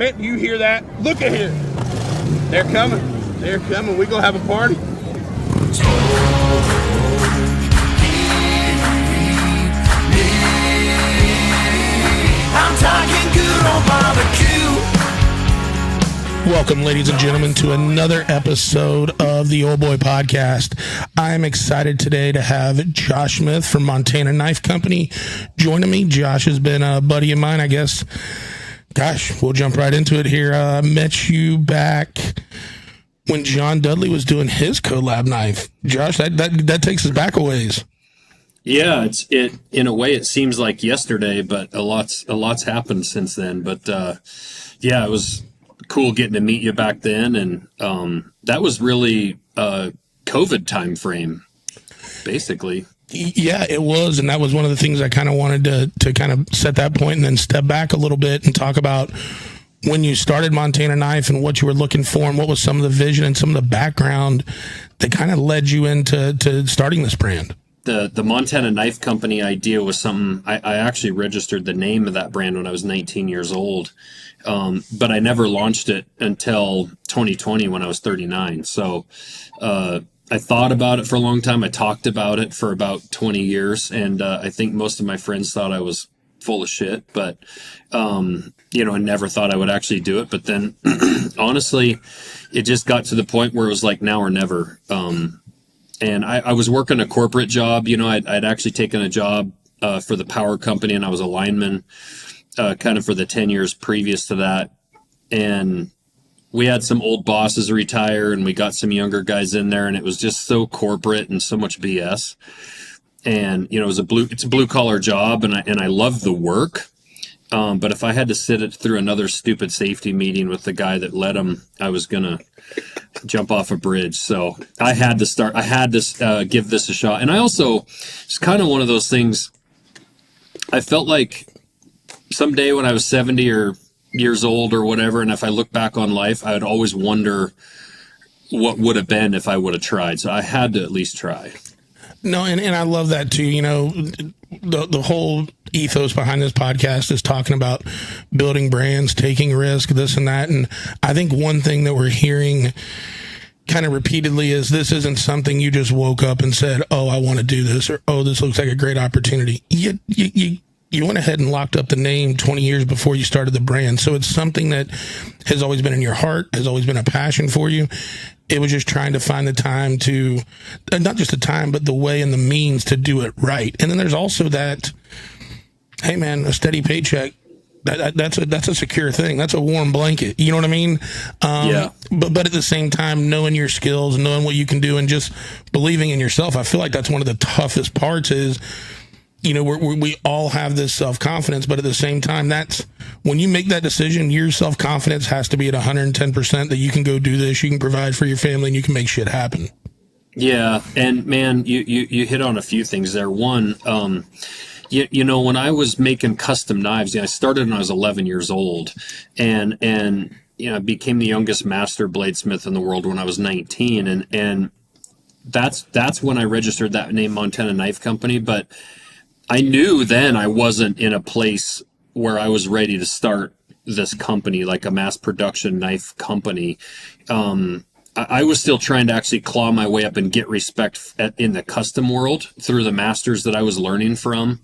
Man, do you hear that? Look at here. They're coming. They're coming. We gonna have a party. I'm talking good on barbecue. Welcome, ladies and gentlemen, to another episode of the Old Boy Podcast. I'm excited today to have Josh Smith from Montana Knife Company joining me. Josh has been a buddy of mine, I guess. Gosh, we'll jump right into it here. I met you back when John Dudley was doing his collab knife. Josh, that takes us back a ways. Yeah, it in a way it seems like yesterday, but a lot's happened since then. But yeah, it was cool getting to meet you back then, and that was really COVID time frame, basically. Yeah, it was, and that was one of the things I kind of wanted to kind of set that point and then step back a little bit and talk about when you started Montana Knife and what you were looking for and what was some of the vision and some of the background that kind of led you into starting this brand. The Montana Knife Company idea was something I actually registered the name of that brand when I was 19 years old, but I never launched it until 2020 when I was 39. So I thought about it for a long time. I talked about it for about 20 years, and I think most of my friends thought I was full of shit, but I never thought I would actually do it. But then honestly, it just got to the point where it was like now or never. And I was working a corporate job. I'd actually taken a job for the power company, and I was a lineman kind of for the 10 years previous to that. And we had some old bosses retire, and we got some younger guys in there, and it was just so corporate and so much BS. And it's a blue collar job, and I love the work. But if I had to sit it through another stupid safety meeting with the guy that led them, I was gonna jump off a bridge. So I had to give this a shot. And I also, it's kind of one of those things. I felt like someday when I was 70 or years old or whatever, and if I look back on life, I would always wonder what would have been if I would have tried. So I had to at least try. No, and I love that too. The whole ethos behind this podcast is talking about building brands, taking risk, this and that. And I think one thing that we're hearing kind of repeatedly is this isn't something you just woke up and said, oh, I want to do this, or, oh, this looks like a great opportunity. You went ahead and locked up the name 20 years before you started the brand. So it's something that has always been in your heart, has always been a passion for you. It was just trying to find the time to, not just the time, but the way and the means to do it right. And then there's also that, hey man, a steady paycheck. That's a secure thing. That's a warm blanket. You know what I mean? Yeah. But at the same time, knowing your skills, knowing what you can do, and just believing in yourself. I feel like that's one of the toughest parts is, we all have this self-confidence, but at the same time, that's when you make that decision, your self-confidence has to be at 110% that you can go do this, you can provide for your family, and you can make shit happen. Yeah. And man, you hit on a few things there. One, when I was making custom knives, I started when I was 11 years old, and I became the youngest master bladesmith in the world when I was 19. And that's when I registered that name, Montana Knife Company. But I knew then I wasn't in a place where I was ready to start this company, like a mass production knife company. I was still trying to actually claw my way up and get respect in the custom world through the masters that I was learning from.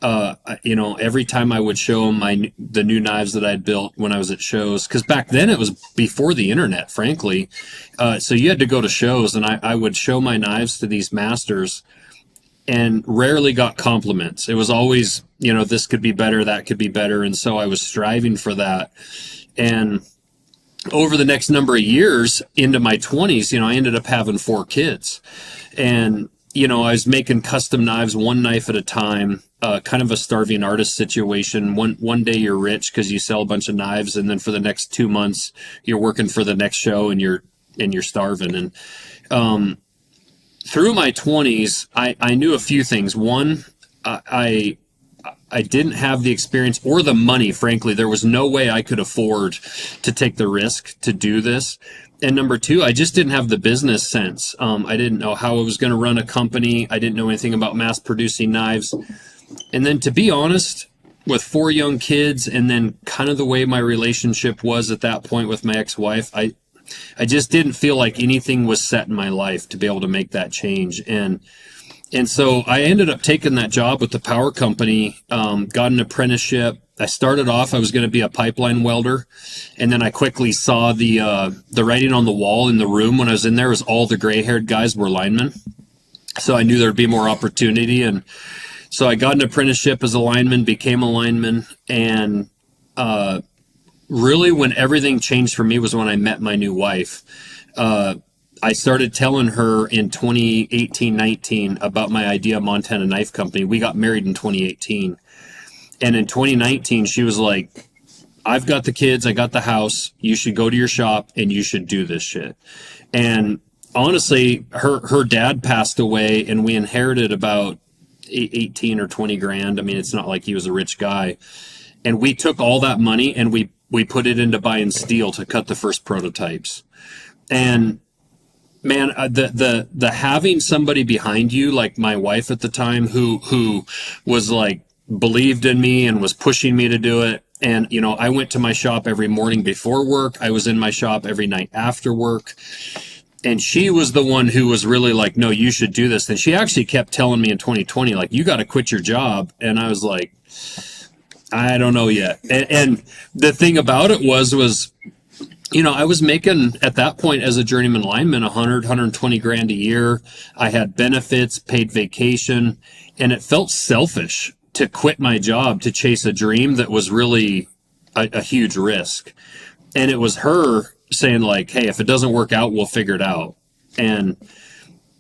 Every time I would show them the new knives that I'd built when I was at shows, because back then it was before the internet, frankly. So you had to go to shows, and I would show my knives to these masters, and rarely got compliments. It was always, this could be better, that could be better. And so I was striving for that. And over the next number of years into my 20s, I ended up having 4 kids. And, I was making custom knives, one knife at a time, kind of a starving artist situation. One day you're rich because you sell a bunch of knives, and then for the next 2 months, you're working for the next show and you're starving. And, through my 20s, I knew a few things. One, I didn't have the experience or the money, frankly. There was no way I could afford to take the risk to do this. And number 2, I just didn't have the business sense. I didn't know how I was going to run a company. I didn't know anything about mass producing knives. And then, to be honest, with 4 young kids, and then kind of the way my relationship was at that point with my ex-wife, I just didn't feel like anything was set in my life to be able to make that change. And so I ended up taking that job with the power company, got an apprenticeship. I started off, I was going to be a pipeline welder. And then I quickly saw the writing on the wall in the room when I was in there was all the gray haired guys were linemen. So I knew there'd be more opportunity. And so I got an apprenticeship as a lineman, became a lineman. And, really when everything changed for me was when I met my new wife. I started telling her in 2018-19 about my idea, Montana Knife Company. We got married in 2018. And in 2019, she was like, I've got the kids, I got the house. You should go to your shop and you should do this shit. And honestly, her dad passed away and we inherited about 18 or 20 grand. I mean, it's not like he was a rich guy. And we took all that money and we put it into buying steel to cut the first prototypes. And man, the having somebody behind you, like my wife at the time, who was like, believed in me and was pushing me to do it. And, you know, I went to my shop every morning before work. I was in my shop every night after work. And she was the one who was really like, no, you should do this. And she actually kept telling me in 2020, like, you got to quit your job. And I was like, I don't know yet. And the thing about it was, you know, I was making at that point as a journeyman lineman 120 grand a year. I had benefits, paid vacation, and it felt selfish to quit my job to chase a dream that was really a huge risk. And it was her saying like, hey, if it doesn't work out, we'll figure it out. And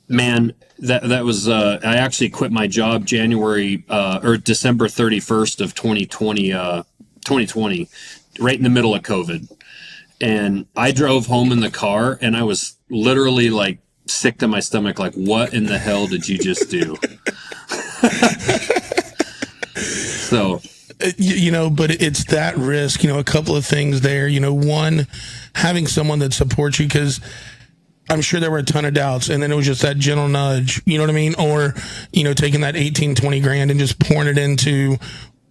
man, that was, I actually quit my job January, or December 31st of 2020, right in the middle of COVID. And I drove home in the car and I was literally like sick to my stomach. Like, what in the hell did you just do? So, you know, but it's that risk, you know, a couple of things there, you know, one, having someone that supports you, because I'm sure there were a ton of doubts, and then it was just that gentle nudge, you know what I mean? Or, you know, taking that 18, 20 grand and just pouring it into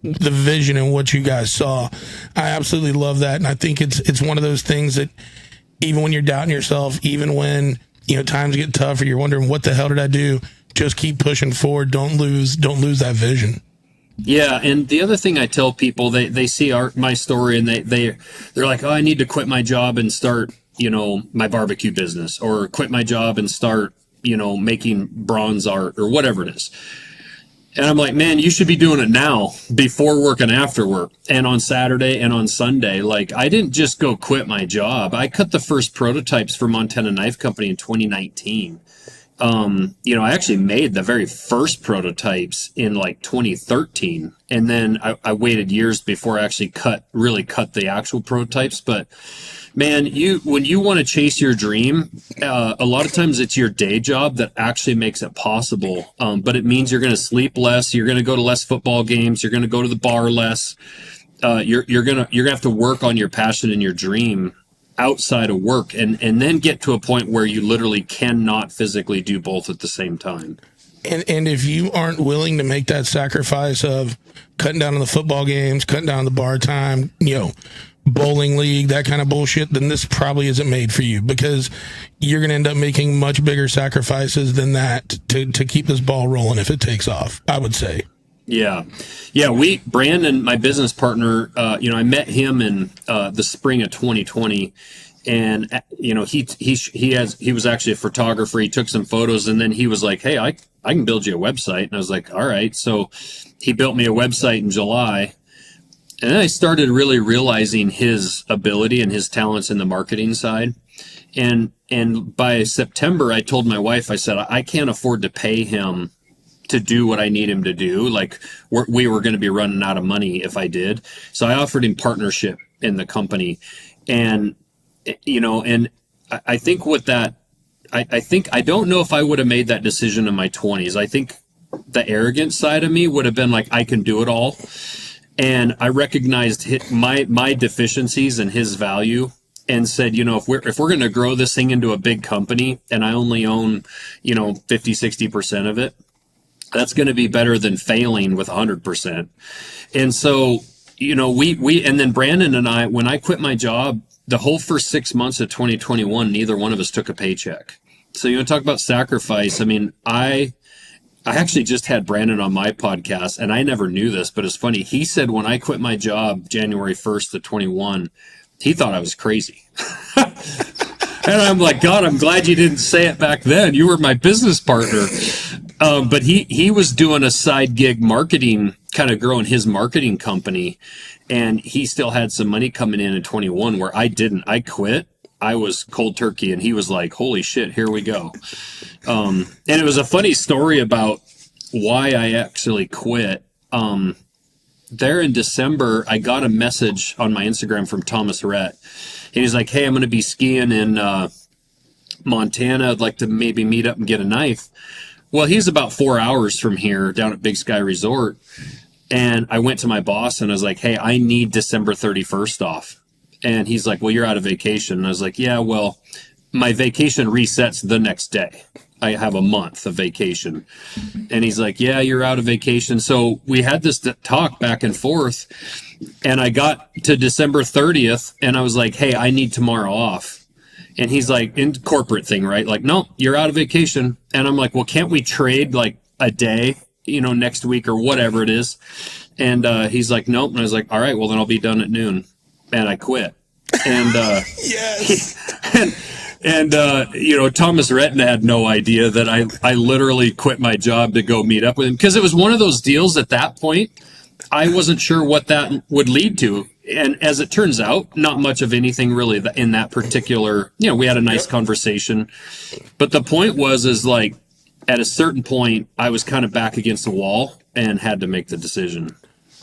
the vision and what you guys saw. I absolutely love that. And I think it's one of those things that even when you're doubting yourself, even when, you know, times get tough or you're wondering what the hell did I do, just keep pushing forward. Don't lose that vision. Yeah, and the other thing I tell people, they see my story and they're like, oh, I need to quit my job and start, you know, my barbecue business, or quit my job and start, you know, making bronze art or whatever it is. And I'm like, man, you should be doing it now, before work and after work, and on Saturday and on Sunday. Like, I didn't just go quit my job. I cut the first prototypes for Montana Knife Company in 2019. You know, I actually made the very first prototypes in like 2013. And then I waited years before I actually really cut the actual prototypes. But man, when you want to chase your dream, a lot of times it's your day job that actually makes it possible. But it means you're going to sleep less. You're going to go to less football games. You're going to go to the bar less. You're going to have to work on your passion and your dream outside of work, and then get to a point where you literally cannot physically do both at the same time. And if you aren't willing to make that sacrifice of cutting down on the football games, cutting down on the bar time, you know, bowling league, that kind of bullshit, then this probably isn't made for you, because you're going to end up making much bigger sacrifices than that to keep this ball rolling if it takes off, I would say. Yeah. Brandon, my business partner, you know, I met him in the spring of 2020, and you know, he was actually a photographer. He took some photos, and then he was like, "Hey, I can build you a website." And I was like, "All right." So he built me a website in July, and then I started really realizing his ability and his talents in the marketing side. And by September, I told my wife, I said, I can't afford to pay him to do what I need him to do. Like, we were going to be running out of money if I did. So I offered him partnership in the company. And, you know, and I think with that, I don't know if I would have made that decision in my 20s. I think the arrogant side of me would have been like, I can do it all. And I recognized my deficiencies and his value, and said, you know, if we're going to grow this thing into a big company, and I only own, you know, 50, 60% of it, That's going to be better than failing with 100%. And so, and then Brandon and I, when I quit my job, the whole first 6 months of 2021, neither one of us took a paycheck. So, talk about sacrifice. I mean, I actually just had Brandon on my podcast, and I never knew this, but it's funny. He said when I quit my job January 1st of 21, he thought I was crazy. And I'm like, God, I'm glad you didn't say it back then. You were my business partner. But he was doing a side gig marketing, kind of growing his marketing company. And he still had some money coming in 21 where I didn't. I quit. I was cold turkey. And he was like, holy shit, here we go. And it was a funny story about why I actually quit. There in December, I got a message on my Instagram from Thomas Rhett. And he's like, hey, I'm going to be skiing in Montana. I'd like to maybe meet up and get a knife. Well, he's about 4 hours from here down at Big Sky Resort. And I went to my boss and I was like, hey, I need December 31st off. And he's like, well, you're out of vacation. And I was like, yeah, well, my vacation resets the next day. I have a month of vacation. And he's like, yeah, you're out of vacation. So we had this talk back and forth. And I got to December 30th and I was like, hey, I need tomorrow off. And he's like, in corporate thing, right? Like, no, you're out of vacation. And I'm like, well, can't we trade like a day, next week or whatever it is? And he's like, nope. And I was like, all right, well, then I'll be done at noon. And I quit. And Yes. Thomas Retton had no idea that I literally quit my job to go meet up with him, because it was one of those deals at that point. I wasn't sure what that would lead to. And as it turns out, not much of anything really in that particular, we had a nice conversation. But the point is like, at a certain point, I was kind of back against the wall and had to make the decision.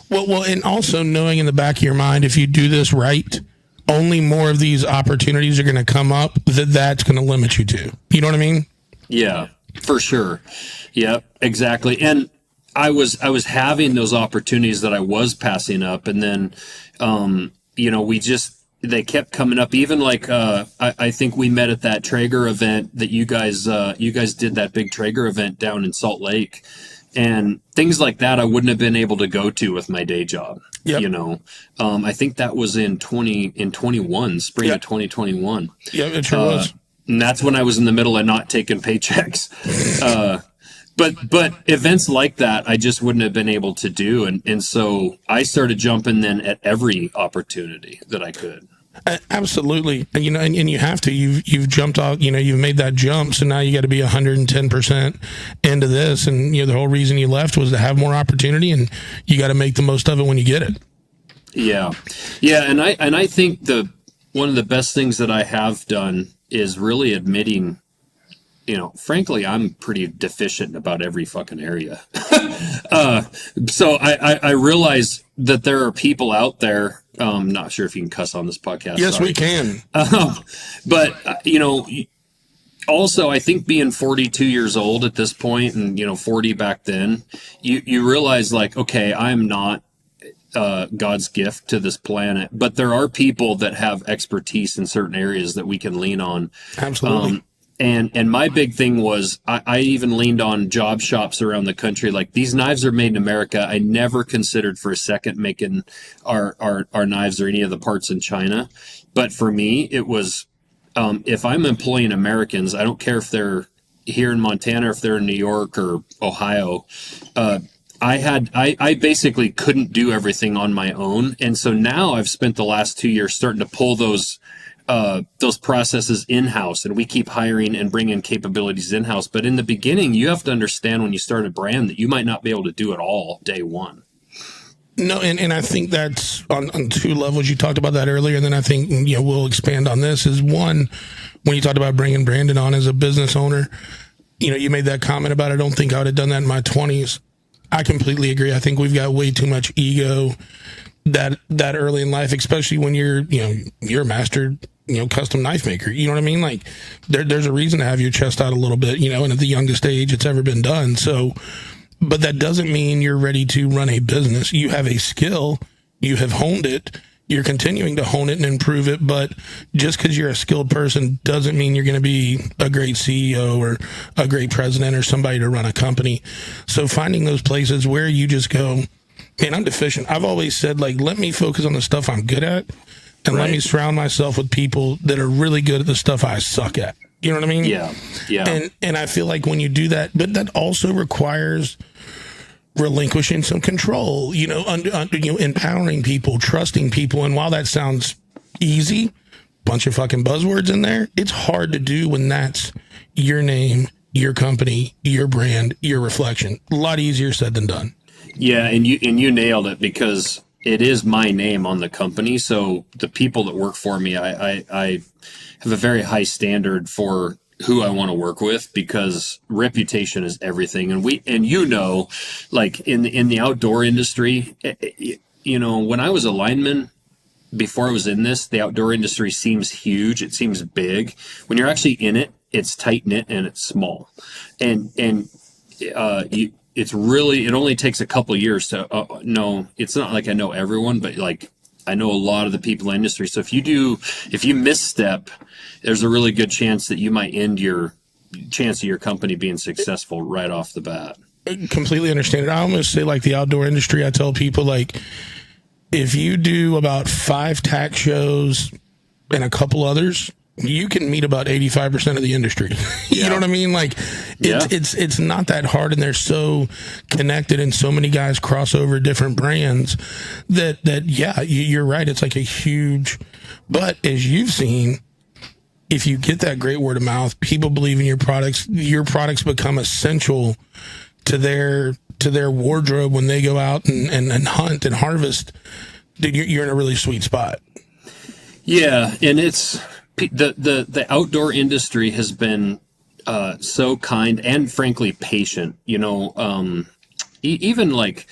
Well, and also knowing in the back of your mind, if you do this right, only more of these opportunities are going to come up that's going to limit you to. You know what I mean? Yeah, for sure. Yeah, exactly. And I was having those opportunities that I was passing up, and then, they kept coming up. Even like I think we met at that Traeger event that you guys did, that big Traeger event down in Salt Lake, and things like that I wouldn't have been able to go to with my day job. Yep. I think that was in 2021, spring Yep. of 2021. Yeah, it sure was. And that's when I was in the middle of not taking paychecks. But events like that, I just wouldn't have been able to do. And so I started jumping then at every opportunity that I could. Absolutely. And you have to, you've jumped off, you've made that jump. So now you got to be 110% into this. And, the whole reason you left was to have more opportunity, and you got to make the most of it when you get it. Yeah. Yeah. And I think one of the best things that I have done is really admitting, frankly, I'm pretty deficient in about every fucking area. So I realize that there are people out there. Not sure if you can cuss on this podcast. Yes, sorry. we can. But also I think being 42 years old at this point, and 40 back then, you realize like, okay, I'm not God's gift to this planet, but there are people that have expertise in certain areas that we can lean on. Absolutely. And my big thing was I even leaned on job shops around the country. Like, these knives are made in America. I never considered for a second making our knives or any of the parts in China. But for me, it was, if I'm employing Americans, I don't care if they're here in Montana or if they're in New York or Ohio. I basically couldn't do everything on my own. And so now I've spent the last 2 years starting to pull those processes in-house, and we keep hiring and bringing capabilities in-house. But in the beginning, you have to understand when you start a brand that you might not be able to do it all day one. No, and I think that's on two levels. You talked about that earlier, and then I think we'll expand on this. Is one, when you talked about bringing Brandon on as a business owner, you made that comment about, I don't think I would have done that in my 20s. I completely agree. I think we've got way too much ego that early in life, especially when you're a master custom knife maker. You know what I mean? Like, there's a reason to have your chest out a little bit, and at the youngest age it's ever been done. So, but that doesn't mean you're ready to run a business. You have a skill, you have honed it, you're continuing to hone it and improve it. But just because you're a skilled person doesn't mean you're going to be a great CEO or a great president or somebody to run a company. So finding those places where you just go, man, I'm deficient. I've always said, like, let me focus on the stuff I'm good at, and let me surround myself with people that are really good at the stuff I suck at. You know what I mean? Yeah. Yeah. And I feel like when you do that, but that also requires relinquishing some control, empowering people, trusting people. And while that sounds easy, bunch of fucking buzzwords in there, it's hard to do when that's your name, your company, your brand, your reflection. A lot easier said than done. Yeah, and you nailed it, because it is my name on the company. So the people that work for me, I have a very high standard for who I want to work with, because reputation is everything. And like in the outdoor industry, when I was a lineman, before I was in this, the outdoor industry seems huge. It seems big. When you're actually in it, it's tight knit and it's small. It's really, it only takes a couple of years to know. It's not like I know everyone, but like I know a lot of the people in the industry. So if you misstep, there's a really good chance that you might end your chance of your company being successful right off the bat. I completely understand it. I almost say, like, the outdoor industry, I tell people, like, if you do about 5 tack shows and a couple others, you can meet about 85% of the industry. You know what I mean? Like, it's not that hard, and they're so connected, and so many guys cross over different brands that you're right. It's like a huge, but as you've seen, if you get that great word of mouth, people believe in your products become essential to their wardrobe when they go out and hunt and harvest. Dude, you're in a really sweet spot. Yeah. And it's the outdoor industry has been so kind and frankly patient, even like,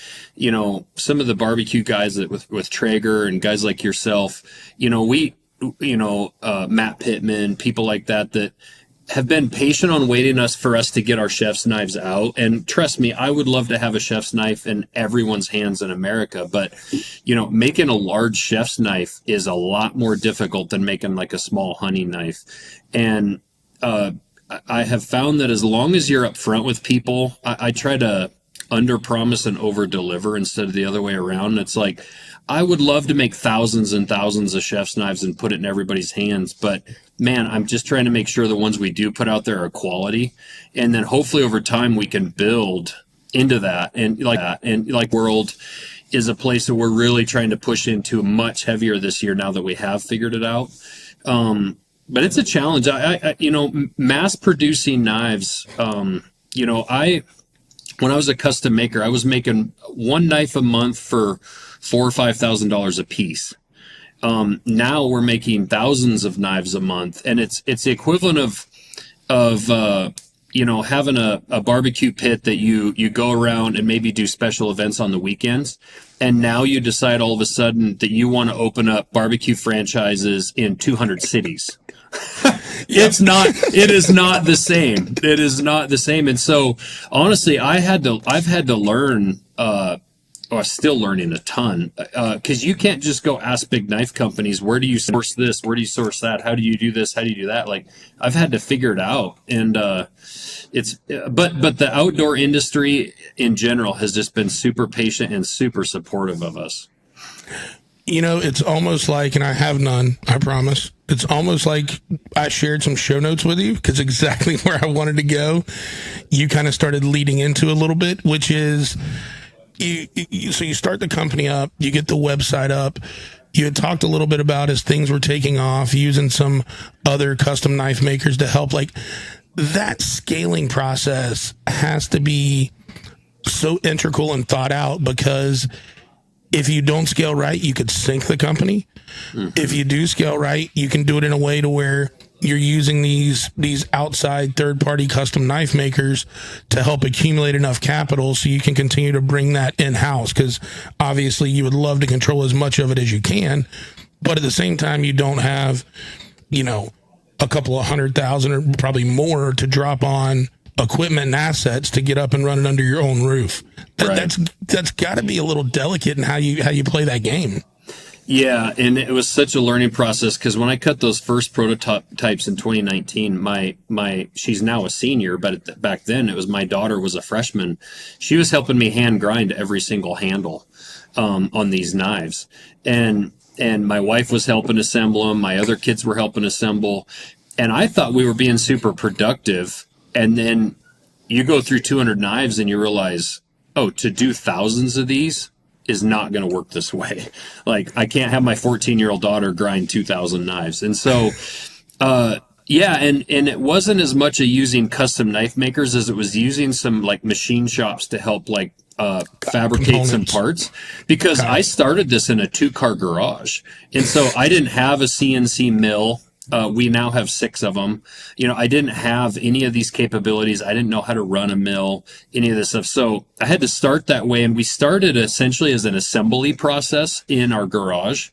some of the barbecue guys that with Traeger and guys like yourself, Matt Pittman, people like that have been patient on waiting for us to get our chef's knives out. And trust me, I would love to have a chef's knife in everyone's hands in America, but making a large chef's knife is a lot more difficult than making like a small hunting knife. And I have found that as long as you're upfront with people, I try to under promise and over deliver instead of the other way around. It's like, I would love to make thousands and thousands of chef's knives and put it in everybody's hands, but man, I'm just trying to make sure the ones we do put out there are quality, and then hopefully over time we can build into that. And like world is a place that we're really trying to push into much heavier this year now that we have figured it out. But it's a challenge. Mass producing knives. When I was a custom maker, I was making one knife a month for $4,000 or $5,000 a piece. Now we're making thousands of knives a month, and it's the equivalent of having a barbecue pit that you go around and maybe do special events on the weekends. And now you decide all of a sudden that you want to open up barbecue franchises in 200 cities. It is not the same. It is not the same. And so honestly, I've had to learn, or still learning a ton, because you can't just go ask big knife companies, where do you source this? Where do you source that? How do you do this? How do you do that? Like, I've had to figure it out. And but the outdoor industry in general has just been super patient and super supportive of us. It's almost like, and I have none, I promise. It's almost like I shared some show notes with you, because exactly where I wanted to go, you kind of started leading into a little bit, which is, so you start the company up, you get the website up. You had talked a little bit about, as things were taking off, using some other custom knife makers to help. Like, that scaling process has to be so integral and thought out, because if you don't scale right, you could sink the company. Mm-hmm. If you do scale right, you can do it in a way to where you're using these outside third-party custom knife makers to help accumulate enough capital so you can continue to bring that in-house, because obviously you would love to control as much of it as you can, but at the same time you don't have a couple of $100,000 or probably more to drop on equipment and assets to get up and running under your own roof. That's got to be a little delicate in how you play that game. Yeah, and it was such a learning process because when I cut those first prototypes in 2019, my she's now a senior, but back then it was my daughter was a freshman. She was helping me hand grind every single handle on these knives, and my wife was helping assemble them. My other kids were helping assemble, and I thought we were being super productive. And then you go through 200 knives and you realize, oh, to do thousands of these is not going to work this way. Like, I can't have my 14-year-old daughter grind 2,000 knives. And so, yeah, and it wasn't as much a using custom knife makers as it was using some like machine shops to help like fabricate some parts, because I started this in a 2-car garage. And so I didn't have a CNC mill. We now have 6 of them. You know, I didn't have any of these capabilities. I didn't know how to run a mill, any of this stuff. So I had to start that way. And we started essentially as an assembly process in our garage.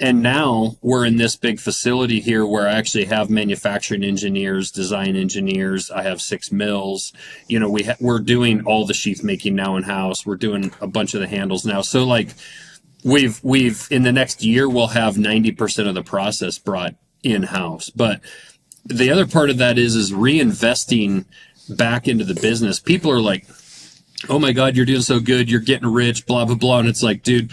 And now we're in this big facility here where I actually have manufacturing engineers, design engineers. I have 6 mills. You know, we're doing all the sheath making now in house. We're doing a bunch of the handles now. So like we've in the next year, we'll have 90% of the process brought in-house. But the other part of that is reinvesting back into the business. People are like, oh my God, you're doing so good, you're getting rich, blah blah blah. And it's like, dude,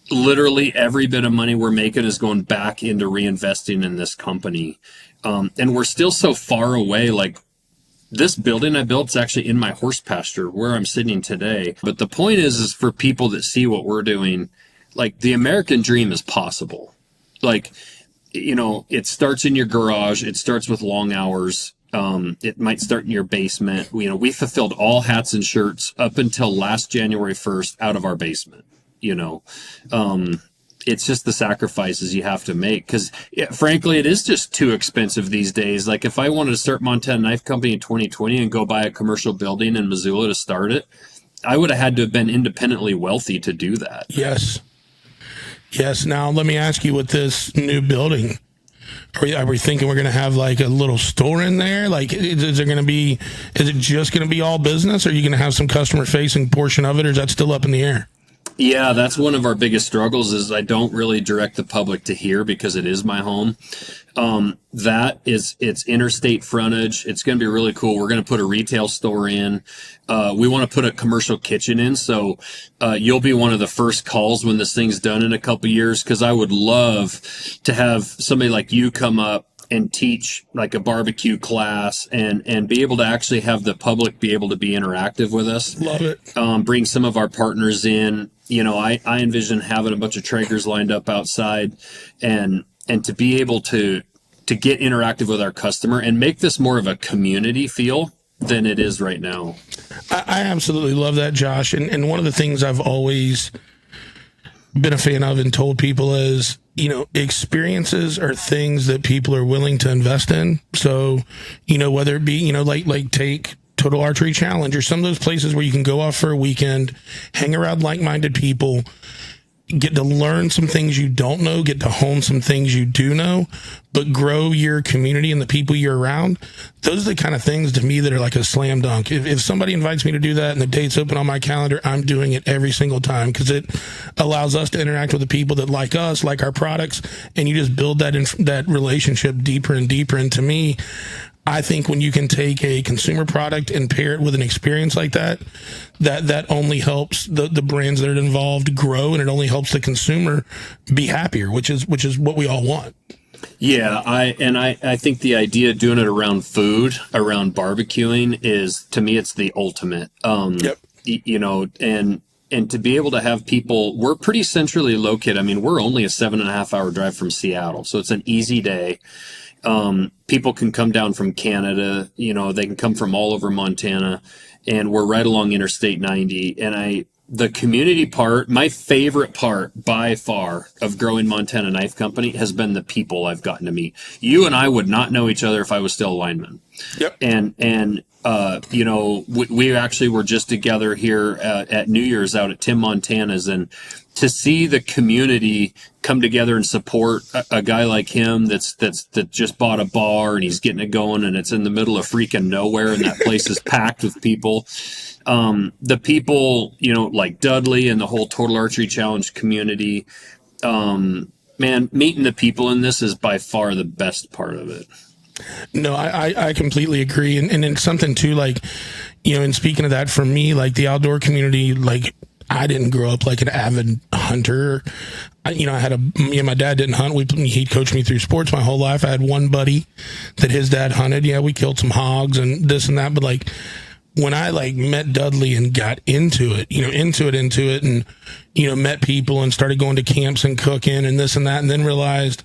literally every bit of money we're making is going back into reinvesting in this company. And we're still so far away. Like, this building I built is actually in my horse pasture where I'm sitting today. But the point is for people that see what we're doing, like, the American dream is possible. Like, you know, it starts in your garage. It starts with long hours. It might start in your basement. You know, we fulfilled all hats and shirts up until last January 1st out of our basement. You know, it's just the sacrifices you have to make because, frankly, it is just too expensive these days. Like, if I wanted to start Montana Knife Company in 2020 and go buy a commercial building in Missoula to start it, I would have had to have been independently wealthy to do that. Yes. Yes. Now, let me ask you, with this new building, are we thinking we're going to have like a little store in there? Like, is it just going to be all business? Or are you going to have some customer facing portion of it? Or is that still up in the air? Yeah, that's one of our biggest struggles is I don't really direct the public to here because it is my home. It's interstate frontage. It's going to be really cool. We're going to put a retail store in. We want to put a commercial kitchen in. So, you'll be one of the first calls when this thing's done in a couple of years. Cause I would love to have somebody like you come up and teach like a barbecue class and be able to actually have the public be able to be interactive with us. Love it. Bring some of our partners in. You know, I envision having a bunch of Traegers lined up outside and to be able to get interactive with our customer and make this more of a community feel than it is right now. I absolutely love that, Josh. And one of the things I've always been a fan of and told people is, you know, experiences are things that people are willing to invest in. So, you know, whether it be, you know, like take Total Archery Challenge or some of those places where you can go off for a weekend, hang around like-minded people, get to learn some things you don't know, get to hone some things you do know, but grow your community and the people you're around. Those are the kind of things to me that are like a slam dunk. If somebody invites me to do that and the date's open on my calendar, I'm doing it every single time because it allows us to interact with the people that like us, like our products, and you just build that relationship deeper and deeper. And to me, I think when you can take a consumer product and pair it with an experience like that only helps the brands that are involved grow, and it only helps the consumer be happier, which is what we all want. Yeah, I think the idea of doing it around food, around barbecuing is, to me, it's the ultimate. Yep. You know, and to be able to have people, we're pretty centrally located. I mean, we're only a 7.5 hour drive from Seattle, so it's an easy day. People can come down from Canada, you know, they can come from all over Montana, and we're right along Interstate 90. And the community part, my favorite part by far of growing Montana Knife Company has been the people I've gotten to meet. You and I would not know each other if I was still a lineman. Yep. And you know, we actually were just together here at New Year's out at Tim Montana's, and to see the community come together and support a guy like him that just bought a bar and he's getting it going, and it's in the middle of freaking nowhere, and that place is packed with people. The people, you know, like Dudley and the whole Total Archery Challenge community, Man, meeting the people in this is by far the best part of it. No, I completely agree. And it's something too, like, and speaking of that, for me, like the outdoor community, like I didn't grow up like an avid hunter. I had me and my dad didn't hunt. He'd coached me through sports my whole life. I had one buddy that his dad hunted. Yeah, we killed some hogs and this and that. But like when I like met Dudley and got into it, and, met people and started going to camps and cooking and this and that, and then realized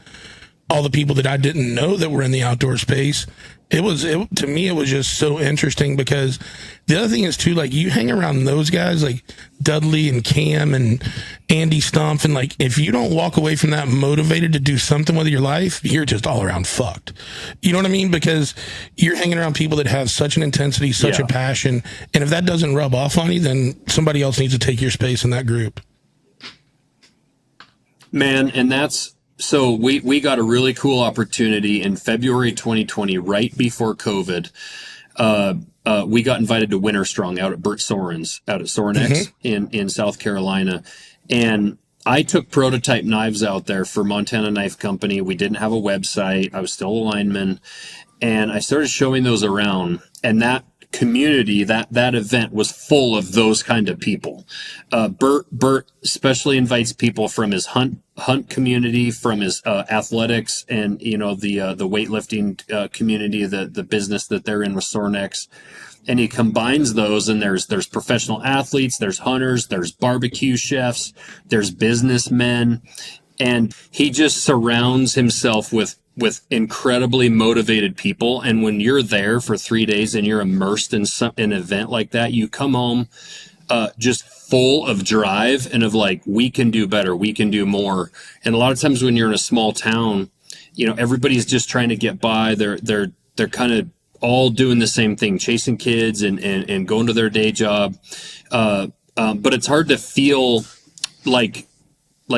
all the people that I didn't know that were in the outdoor space. To me, it was just so interesting because the other thing is too, like you hang around those guys like Dudley and Cam and Andy Stumpf. And like, if you don't walk away from that motivated to do something with your life, you're just all around fucked. You know what I mean? Because you're hanging around people that have such an intensity, such a passion. And if that doesn't rub off on you, then somebody else needs to take your space in that group. Man. And so we got a really cool opportunity in February 2020, right before COVID. We got invited to Winter Strong out at Bert Soren's, out at Sorenex in South Carolina. And I took prototype knives out there for Montana Knife Company. We didn't have a website. I was still a lineman. And I started showing those around. And that community, that event was full of those kind of people. Bert especially invites people from his hunt community, from his athletics, and the weightlifting community, the business that they're in with Sorenex. And he combines those, and there's professional athletes, there's hunters, there's barbecue chefs, there's businessmen, and he just surrounds himself with incredibly motivated people. And when you're there for 3 days and you're immersed in an event like that, you come home just full of drive and of like, we can do better, we can do more. And a lot of times when you're in a small town, everybody's just trying to get by. They're kind of all doing the same thing, chasing kids and going to their day job. But it's hard to feel like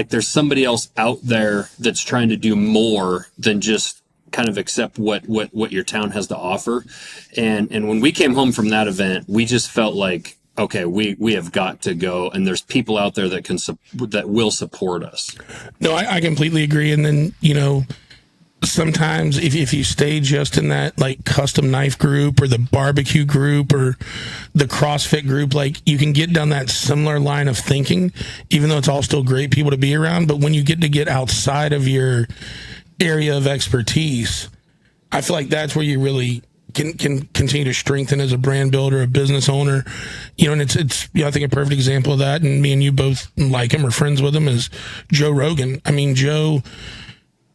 there's somebody else out there that's trying to do more than just kind of accept what your town has to offer. And when we came home from that event, we just felt like, okay, we have got to go, and there's people out there that will support us. No, I completely agree. And then, sometimes if you stay just in that like custom knife group or the barbecue group or the CrossFit group, like you can get down that similar line of thinking, even though it's all still great people to be around. But when you get outside of your area of expertise, I feel like that's where you really can continue to strengthen as a brand builder, a business owner, and it's I think a perfect example of that. And me and you both like him or friends with him is Joe Rogan. I mean, Joe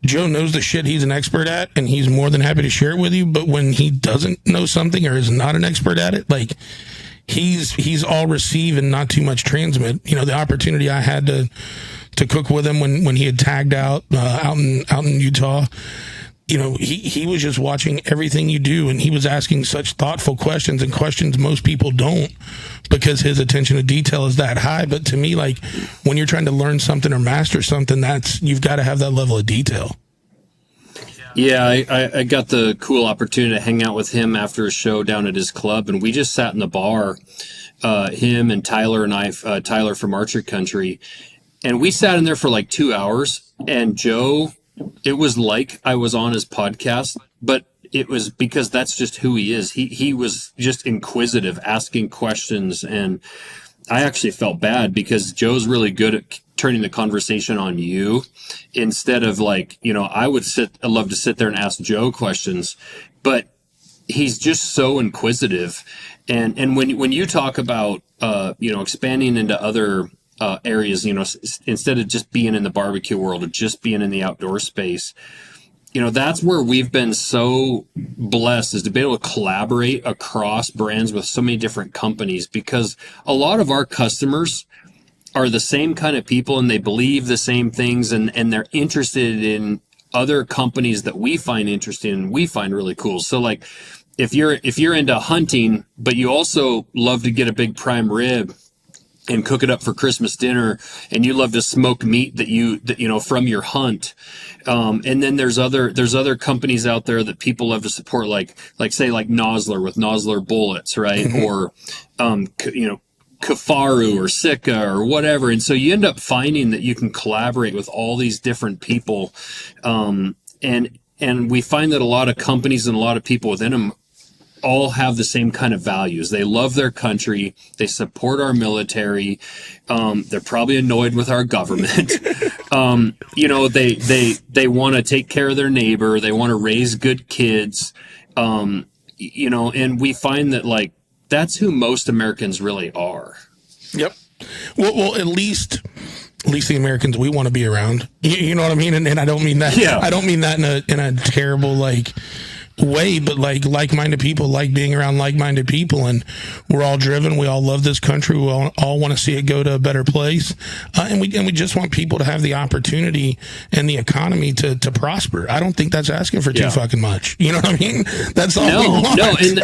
knows the shit he's an expert at, and he's more than happy to share it with you. But when he doesn't know something or is not an expert at it, like he's all receive and not too much transmit. The opportunity I had to cook with him when he had tagged out in Utah, he was just watching everything you do, and he was asking such thoughtful questions and questions most people don't, because his attention to detail is that high. But to me, like when you're trying to learn something or master something, you've got to have that level of detail. Yeah, I got the cool opportunity to hang out with him after a show down at his club, and we just sat in the bar, him and Tyler and I, Tyler from Archer Country, and we sat in there for like 2 hours. And Joe, it was like I was on his podcast, but it was because that's just who he is. He was just inquisitive, asking questions, and I actually felt bad because Joe's really good at turning the conversation on you instead of like, I love to sit there and ask Joe questions, but he's just so inquisitive. And when you talk about, expanding into other areas, instead of just being in the barbecue world or just being in the outdoor space, that's where we've been so blessed, is to be able to collaborate across brands with so many different companies, because a lot of our customers are the same kind of people, and they believe the same things, and they're interested in other companies that we find interesting and we find really cool. So like if you're into hunting, but you also love to get a big prime rib and cook it up for Christmas dinner, and you love to smoke meat that from your hunt. And then there's other companies out there that people love to support, like say like Nosler with Nosler bullets, right? Or, Kafaru or Sika or whatever. And so you end up finding that you can collaborate with all these different people. And we find that a lot of companies and a lot of people within them all have the same kind of values. They love their country. They support our military. They're probably annoyed with our government. They want to take care of their neighbor. They want to raise good kids. And we find that like, that's who most Americans really are. Yep. Well, at least the Americans we want to be around. You know what I mean? And I don't mean that. Yeah. I don't mean that in a terrible way, but like-minded people like being around like-minded people, and we're all driven. We all love this country. We all want to see it go to a better place, and we just want people to have the opportunity and the economy to prosper. I don't think that's asking for too fucking much. You know what I mean? That's all we want. No, and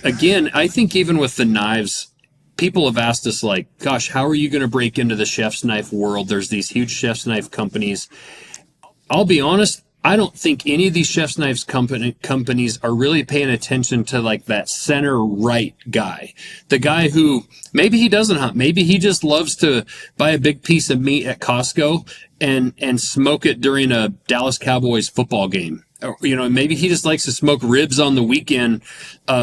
again, I think even with the knives, people have asked us like, gosh, how are you going to break into the chef's knife world? There's these huge chef's knife companies. I'll be honest, I don't think any of these chef's knives companies are really paying attention to like that center right guy, the guy who maybe he doesn't hunt, maybe he just loves to buy a big piece of meat at Costco and smoke it during a Dallas Cowboys football game. Or, maybe he just likes to smoke ribs on the weekend,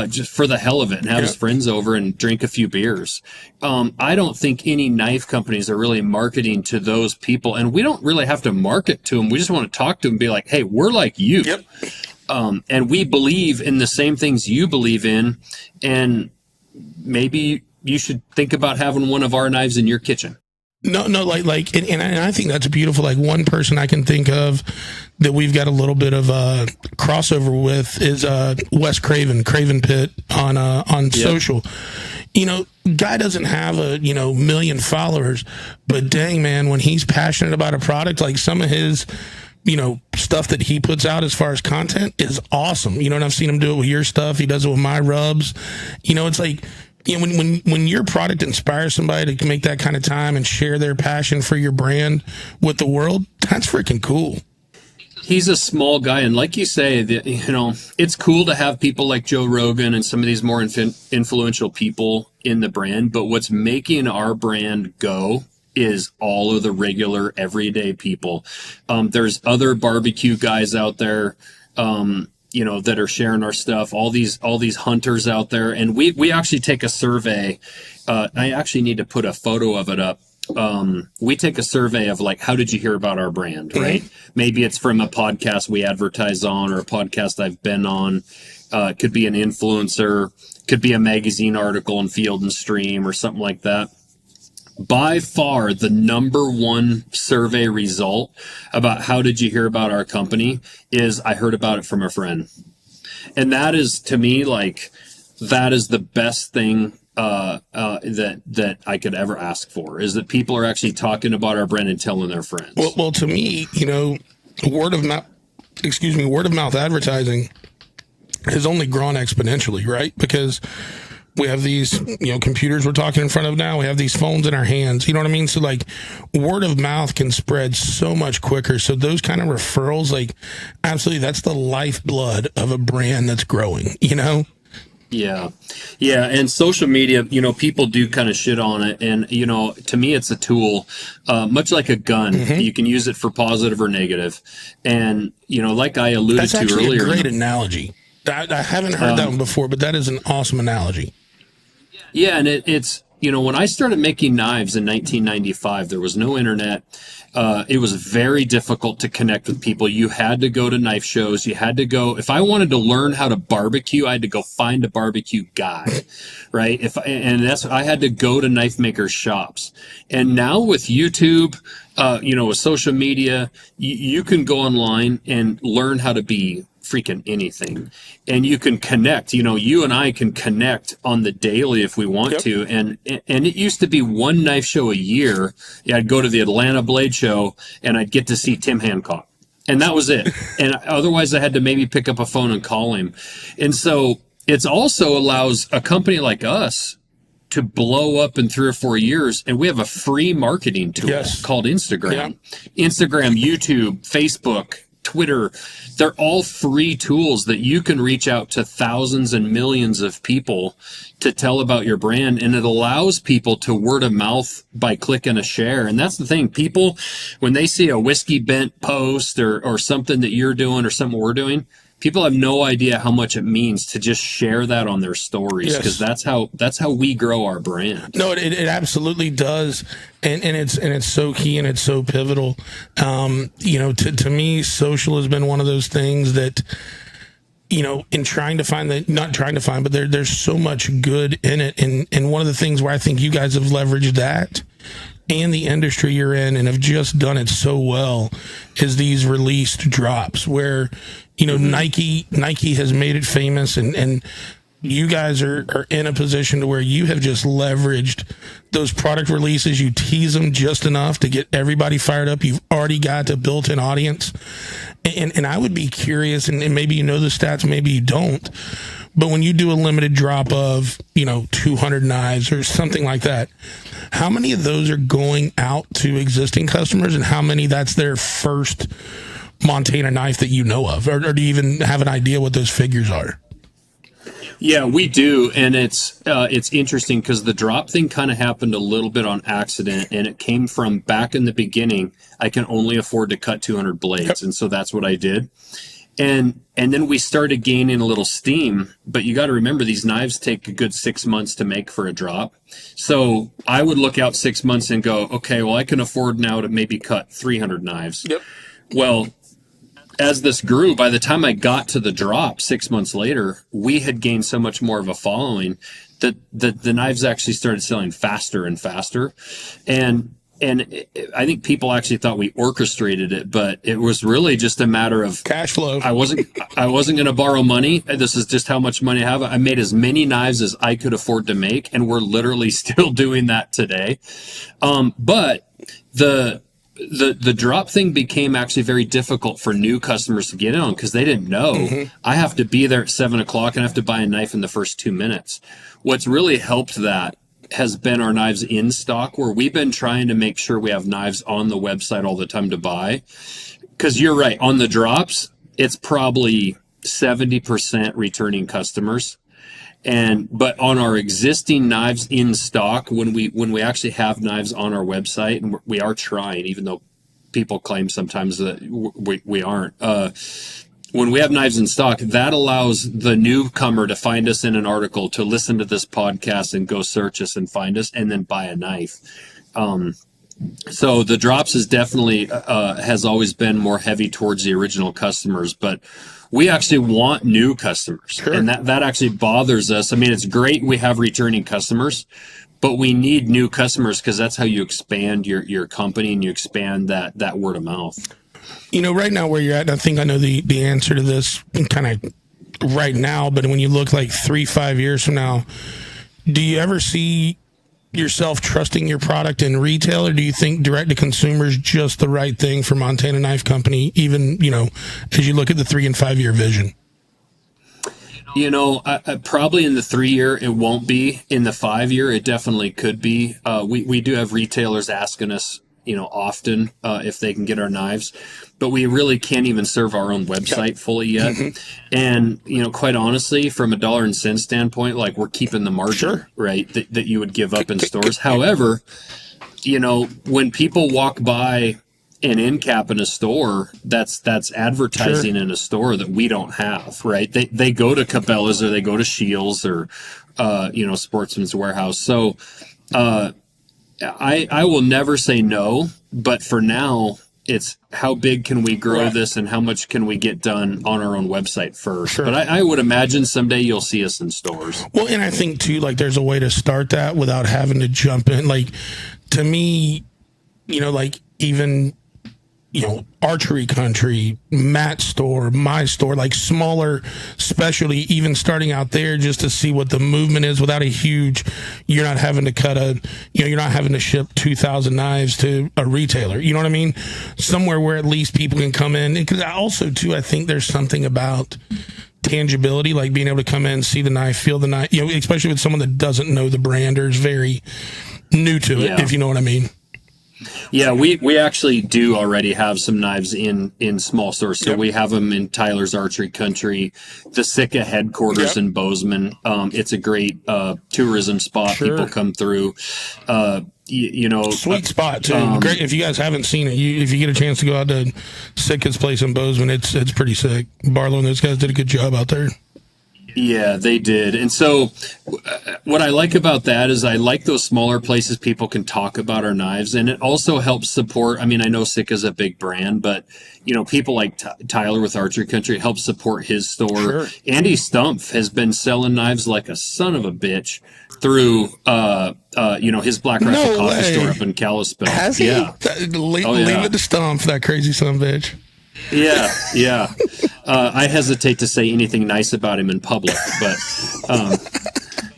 just for the hell of it and have his friends over and drink a few beers. I don't think any knife companies are really marketing to those people, and we don't really have to market to them. We just want to talk to them and be like, hey, we're like you. Yep. And we believe in the same things you believe in. And maybe you should think about having one of our knives in your kitchen. No, and I think that's beautiful. Like one person I can think of that we've got a little bit of a crossover with is Wes Craven Pitt on social. Guy doesn't have a million followers, but dang man, when he's passionate about a product, like some of his stuff that he puts out as far as content is awesome. And I've seen him do it with your stuff. He does it with my rubs. It's like, when your product inspires somebody to make that kind of time and share their passion for your brand with the world, that's freaking cool. He's a small guy, and like you say, it's cool to have people like Joe Rogan and some of these more influential people in the brand, but what's making our brand go is all of the regular everyday people. There's other barbecue guys out there, that are sharing our stuff, all these hunters out there. And we actually take a survey. I actually need to put a photo of it up. We take a survey of like, how did you hear about our brand, right? Mm-hmm. Maybe it's from a podcast we advertise on or a podcast I've been on. It could be an influencer, could be a magazine article in Field and Stream or something like that. By far, the number one survey result about how did you hear about our company is I heard about it from a friend. And that is, to me, like, that is the best thing that I could ever ask for, is that people are actually talking about our brand and telling their friends. Well, to me, word of mouth advertising has only grown exponentially, right? Because we have these, computers we're talking in front of now. We have these phones in our hands. You know what I mean? So like word of mouth can spread so much quicker. So those kind of referrals, like absolutely, that's the lifeblood of a brand that's growing, Yeah. Yeah. And social media, people do kind of shit on it. And, to me, it's a tool, much like a gun. Mm-hmm. You can use it for positive or negative. And, like I alluded to earlier. That's a great analogy. I haven't heard that one before, but that is an awesome analogy. Yeah, and it's, when I started making knives in 1995, there was no internet. It was very difficult to connect with people. You had to go to knife shows. You had to go. If I wanted to learn how to barbecue, I had to go find a barbecue guy, right? I had to go to knife makers' shops. And now with YouTube, with social media, you can go online and learn how to be freaking anything, and you can connect. You and I can connect on the daily if we want to. And it used to be one knife show a year. Yeah, I'd go to the Atlanta Blade Show and I'd get to see Tim Hancock, and that was it. And otherwise, I had to maybe pick up a phone and call him. And so it also allows a company like us to blow up in 3 or 4 years, and we have a free marketing tool called Instagram. Instagram, YouTube, Facebook. Twitter. They're all free tools that you can reach out to thousands and millions of people to tell about your brand. And it allows people to word of mouth by clicking a share. And that's the thing. People, when they see a whiskey bent post or something that you're doing or something we're doing, people have no idea how much it means to just share that on their stories, because that's how we grow our brand. No, it absolutely does, and it's so key and it's so pivotal. To me, social has been one of those things that, in trying to find but there's so much good in it, and one of the things where I think you guys have leveraged that and the industry you're in and have just done it so well is these released drops where, Nike has made it famous, and you guys are in a position to where you have just leveraged those product releases. You tease them just enough to get everybody fired up. You've already got a built-in audience. And I would be curious, and maybe you know the stats, maybe you don't, but when you do a limited drop of, 200 knives or something like that, how many of those are going out to existing customers, and how many that's their first Montana knife that you know of? Or do you even have an idea what those figures are? Yeah, we do, and it's interesting because the drop thing kind of happened a little bit on accident, and it came from back in the beginning. I can only afford to cut 200 blades, and so that's what I did. And then we started gaining a little steam, but you got to remember these knives take a good 6 months to make for a drop. So I would look out 6 months and go, okay, well, I can afford now to maybe cut 300 knives. Yep. Well, as this grew, by the time I got to the drop 6 months later, we had gained so much more of a following that the knives actually started selling faster and faster. And I think people actually thought we orchestrated it, but it was really just a matter of cash flow. I wasn't going to borrow money. This is just how much money I have. I made as many knives as I could afford to make, and we're literally still doing that today. But the drop thing became actually very difficult for new customers to get on because they didn't know. Mm-hmm. I have to be there at 7:00 and I have to buy a knife in the first 2 minutes. What's really helped that has been our knives in stock, where we've been trying to make sure we have knives on the website all the time to buy. Because you're right, on the drops, it's probably 70% returning customers. But on our existing knives in stock, when we actually have knives on our website, and we are trying, even though people claim sometimes that we aren't. When we have knives in stock, that allows the newcomer to find us in an article, to listen to this podcast and go search us and find us, and then buy a knife. So the drops is definitely has always been more heavy towards the original customers, but we actually want new customers. Sure. And that actually bothers us. I mean, it's great we have returning customers, but we need new customers because that's how you expand your company and you expand that word of mouth. Right now where you're at, I think I know the answer to this kind of right now, but when you look like 3-5 years from now, do you ever see yourself trusting your product in retail, or do you think direct to consumer is just the right thing for Montana Knife Company, even, as you look at the 3 and 5 year vision? Probably in the 3 year, it won't be. In the 5 year, it definitely could be. We do have retailers asking us, often if they can get our knives, but we really can't even serve our own website fully yet. Mm-hmm. And, quite honestly, from a dollar and cent standpoint, like, we're keeping the margin, sure, right, that you would give up in stores. However, when people walk by an end cap in a store, that's advertising, sure, in a store that we don't have, right? They go to Cabela's or they go to Shields or, Sportsman's Warehouse. So, I will never say no, but for now, it's how big can we grow this and how much can we get done on our own website first. Sure. But I would imagine someday you'll see us in stores. Well, and I think too, like, there's a way to start that without having to jump in. Like, to me, like, even, Archery Country, Matt's store, my store, like smaller specialty, even starting out there just to see what the movement is without a huge, you're not having to you're not having to ship 2,000 knives to a retailer. You know what I mean? Somewhere where at least people can come in. Because also too, I think there's something about tangibility, like being able to come in, see the knife, feel the knife, especially with someone that doesn't know the brand or is very new to it, if you know what I mean. Yeah, we actually do already have some knives in small stores. So we have them in Tyler's Archery Country, the Sitka headquarters in Bozeman. It's a great tourism spot. Sure. People come through. Sweet spot too. Great if you guys haven't seen it. If you get a chance to go out to Sitka's place in Bozeman, it's pretty sick. Barlow and those guys did a good job out there. Yeah, they did. And so what I like about that is I like those smaller places people can talk about our knives, and it also helps support. I mean, I know Sitka's a big brand, but people like Tyler with Archery Country help support his store. Sure. Andy Stumpf has been selling knives like a son of a bitch through his Black Rifle coffee store up in Kalispell. Has he? Yeah. Leave it to Stumpf, that crazy son of a bitch. Yeah. I hesitate to say anything nice about him in public,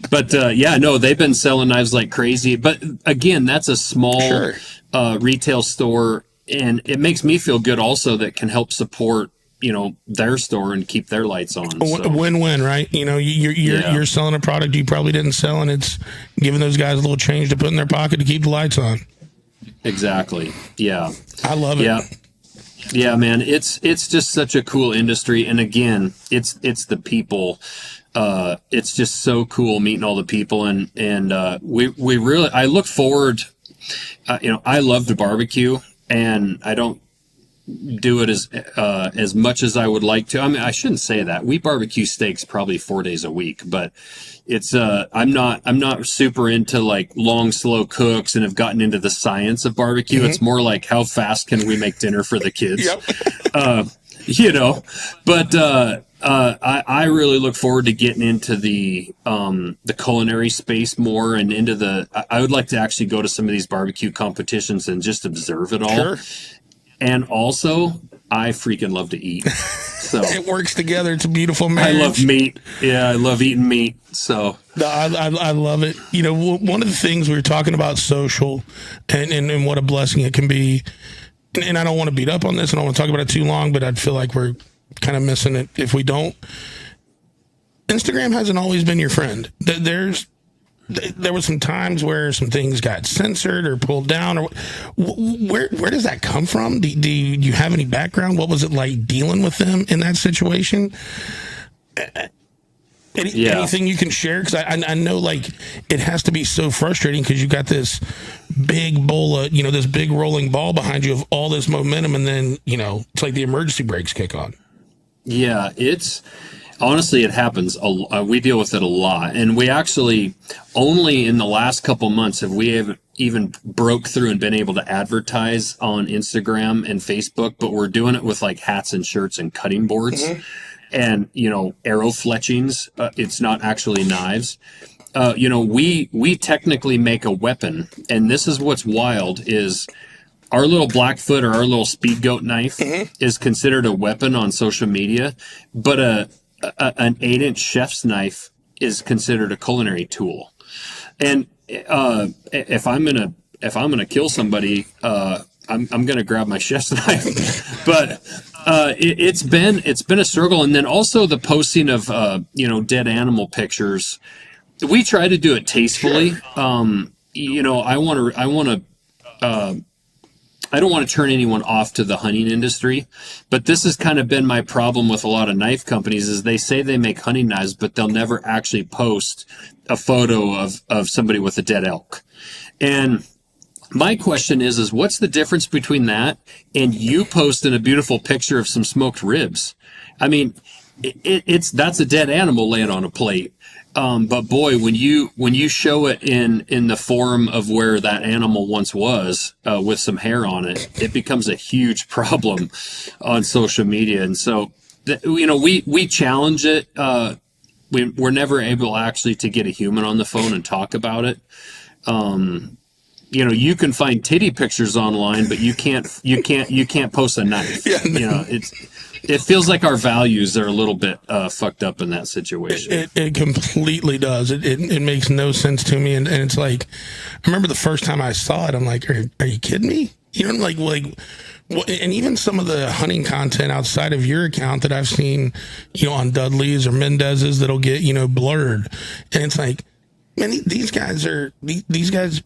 but they've been selling knives like crazy. But again, that's a small retail store, and it makes me feel good also that can help support their store and keep their lights on. So. Win-win, right? You're selling a product you probably didn't sell, and it's giving those guys a little change to put in their pocket to keep the lights on. Exactly. Yeah. I love it. Yeah. Yeah, man, it's just such a cool industry, and again, it's the people. It's just so cool meeting all the people, and we really. I look forward. I love to barbecue, and I don't do it as much as I would like to. I mean, I shouldn't say that. We barbecue steaks probably 4 days a week, but it's I'm not super into like long slow cooks and have gotten into the science of barbecue. It's more like how fast can we make dinner for the kids. But I really look forward to getting into the culinary space more, and into I would like to actually go to some of these barbecue competitions and just observe it all. Sure. And also, I freaking love to eat. So it works together. It's a beautiful marriage. I love meat. Yeah, I love eating meat. So I love it. One of the things we were talking about social and what a blessing it can be. And I don't want to beat up on this, and I don't want to talk about it too long, but I'd feel like we're kind of missing it if we don't. Instagram hasn't always been your friend. There was some times where some things got censored or pulled down, or where does that come from? Do you have any background? What was it like dealing with them in that situation? Anything you can share? Because I know like it has to be so frustrating because you got this big bowl of, this big rolling ball behind you of all this momentum, and then, it's like the emergency brakes kick on. Yeah, honestly, it happens. We deal with it a lot. And we actually, only in the last couple months have we even broke through and been able to advertise on Instagram and Facebook, but we're doing it with like hats and shirts and cutting boards and, arrow fletchings. It's not actually knives. We technically make a weapon. And this is what's wild is our little Blackfoot or our little speed goat knife is considered a weapon on social media, but an 8-inch chef's knife is considered a culinary tool. And if I'm gonna kill somebody, I'm gonna grab my chef's knife. But it's been a struggle. And then also the posting of dead animal pictures. We try to do it tastefully. I don't want to turn anyone off to the hunting industry, but this has kind of been my problem with a lot of knife companies is they say they make hunting knives, but they'll never actually post a photo of somebody with a dead elk. And my question is what's the difference between that and you posting a beautiful picture of some smoked ribs? I mean, that's a dead animal laying on a plate. But boy, when you show it in the form of where that animal once was, with some hair on it, it becomes a huge problem on social media. And so, we challenge it. We're never able actually to get a human on the phone and talk about it. You can find titty pictures online, but you can't post a knife. It feels like our values are a little bit fucked up in that situation. It completely does. It makes no sense to me. And it's like, I remember the first time I saw it, I'm like, are you kidding me? And even some of the hunting content outside of your account that I've seen, on Dudley's or Mendez's that'll get, blurred. And it's like, Man, these guys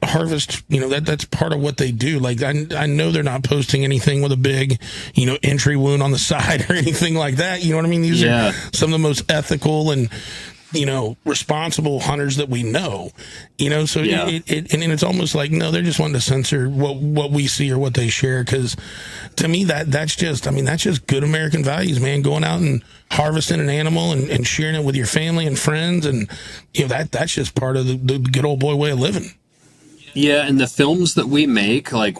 harvest, that's part of what they do. Like, I know they're not posting anything with a big, entry wound on the side or anything like that. You know what I mean? These are some of the most ethical and, responsible hunters that we know, so and it's almost like, no, they're just wanting to censor what we see or what they share. Cause to me, that's just good American values, man. Going out and harvesting an animal and sharing it with your family and friends. And, that's just part of the good old boy way of living. Yeah. And the films that we make, like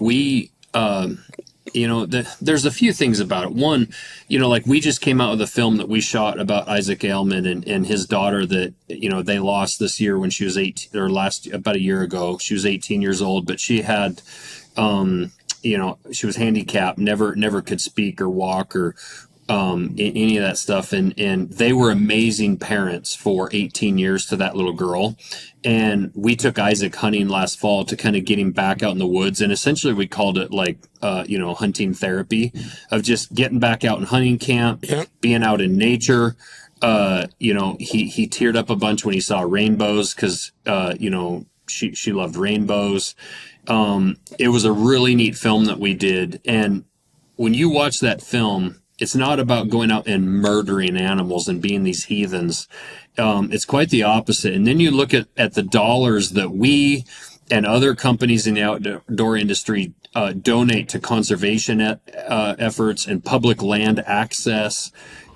there's a few things about it. One, like we just came out with a film that we shot about Isaac Ailman and his daughter that, they lost this year when she was 18, or about a year ago. She was 18 years old, but she had, she was handicapped, never could speak or walk or any of that stuff. And they were amazing parents for 18 years to that little girl. And we took Isaac hunting last fall to kind of get him back out in the woods. And essentially we called it like, hunting therapy, of just getting back out in hunting camp, being out in nature. He teared up a bunch when he saw rainbows because, she loved rainbows. It was a really neat film that we did. And when you watch that film, it's not about going out and murdering animals and being these heathens. It's quite the opposite. And then you look at the dollars that we and other companies in the outdoor industry donate to conservation efforts and public land access.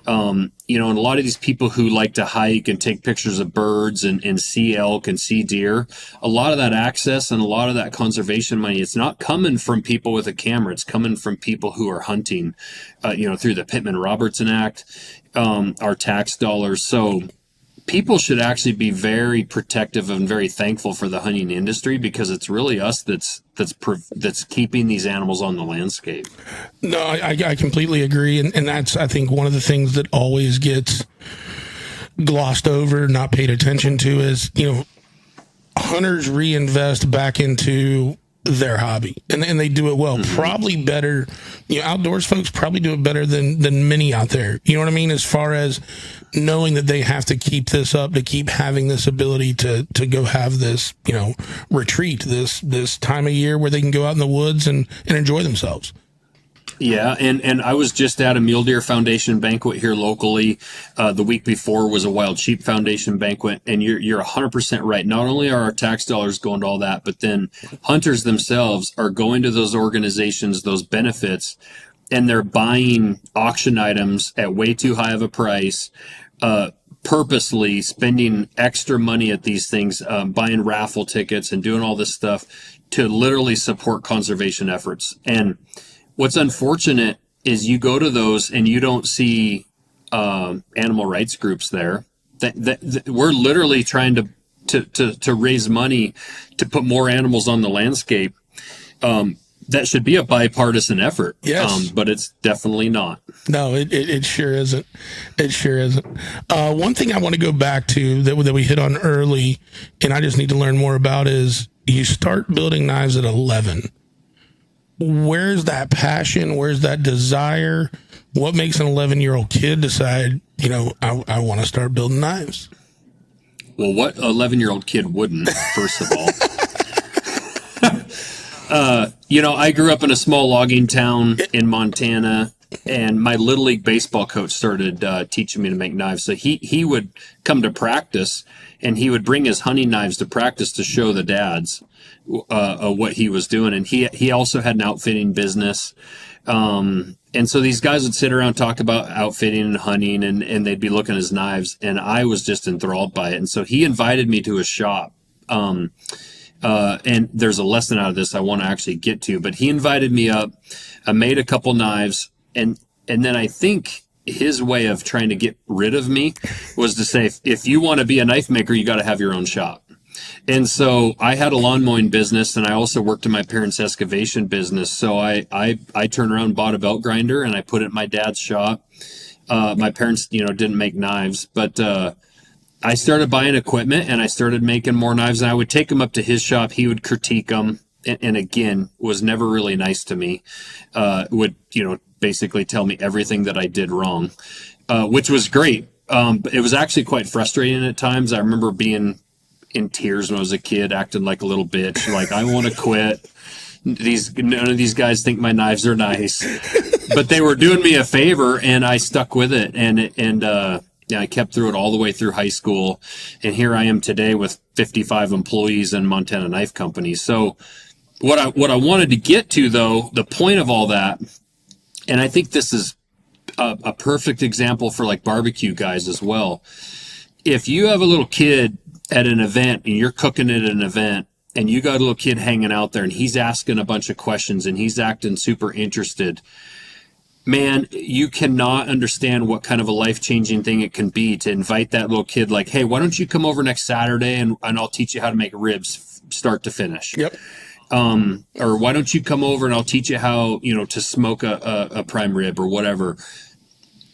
And a lot of these people who like to hike and take pictures of birds and see elk and see deer, a lot of that access and a lot of that conservation money, it's not coming from people with a camera. It's coming from people who are hunting, through the Pittman-Robertson Act, our tax dollars. So people should actually be very protective and very thankful for the hunting industry, because it's really us that's keeping these animals on the landscape. No, I completely agree. And that's, I think, one of the things that always gets glossed over, not paid attention to, is, hunters reinvest back into their hobby, and they do it well. Mm-hmm. Probably better, outdoors folks probably do it better than many out there. You know what I mean? As far as knowing that they have to keep this up, to keep having this ability to go have this, retreat, this time of year where they can go out in the woods and enjoy themselves. Yeah, and I was just at a Mule Deer Foundation banquet here locally. The week before was a Wild Sheep Foundation banquet, and you're 100% right. Not only are our tax dollars going to all that, but then hunters themselves are going to those organizations, those benefits, and they're buying auction items at way too high of a price, purposely spending extra money at these things, buying raffle tickets and doing all this stuff to literally support conservation efforts. And what's unfortunate is you go to those and you don't see animal rights groups there. That we're literally trying to raise money to put more animals on the landscape. That should be a bipartisan effort. Yes. But it's definitely not. No, it sure isn't. It sure isn't. One thing I want to go back to that we hit on early, and I just need to learn more about, is you start building knives at 11. Where's that passion? Where's that desire? What makes an 11-year-old kid decide, I want to start building knives? Well, what 11-year-old kid wouldn't, first of all? I grew up in a small logging town in Montana, and my Little League baseball coach started teaching me to make knives. So he would come to practice, and he would bring his hunting knives to practice to show the dads what he was doing. And he also had an outfitting business. And so these guys would sit around, talk about outfitting and hunting, and they'd be looking at his knives, and I was just enthralled by it. And so he invited me to his shop. And there's a lesson out of this I want to actually get to, but he invited me up. I made a couple knives, and then I think his way of trying to get rid of me was to say, if you want to be a knife maker, you got to have your own shop. And so I had a lawn mowing business, and I also worked in my parents' excavation business. So I turned around and bought a belt grinder, and I put it in my dad's shop. My parents, didn't make knives, but I started buying equipment, and I started making more knives, and I would take them up to his shop. He would critique them, and again, was never really nice to me. Would, basically tell me everything that I did wrong, which was great. But it was actually quite frustrating at times. I remember being in tears when I was a kid, acting like a little bitch. Like, I want to quit. None of these guys think my knives are nice, but they were doing me a favor, and I stuck with it. Yeah, I kept through it all the way through high school, and here I am today with 55 employees in Montana Knife Company. So what I wanted to get to, though, the point of all that, and I think this is a perfect example for like barbecue guys as well. If you have a little kid at an event and you're cooking at an event, and you got a little kid hanging out there and he's asking a bunch of questions and he's acting super interested, man, you cannot understand what kind of a life-changing thing it can be to invite that little kid, like, hey, why don't you come over next Saturday and I'll teach you how to make ribs start to finish. Yep. Or why don't you come over and I'll teach you how, to smoke a prime rib or whatever.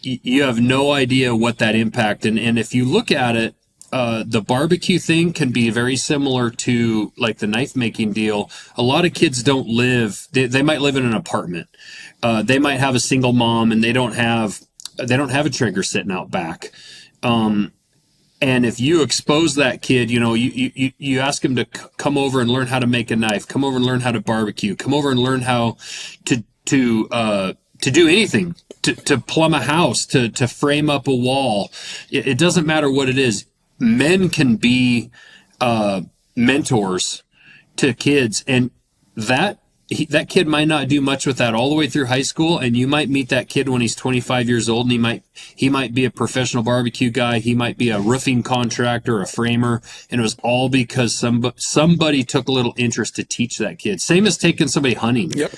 You have no idea what that impact. And if you look at it, the barbecue thing can be very similar to like the knife making deal. A lot of kids don't live, they might live in an apartment. They might have a single mom and they don't have a trigger sitting out back. And if you expose that kid, you ask him to come over and learn how to make a knife, come over and learn how to barbecue, come over and learn how to do anything, to plumb a house, to frame up a wall. It doesn't matter what it is. Men can be mentors to kids, and that kid might not do much with that all the way through high school, and you might meet that kid when he's 25 years old, and he might be a professional barbecue guy, he might be a roofing contractor, a framer, and it was all because somebody took a little interest to teach that kid. Same as taking somebody hunting. Yep.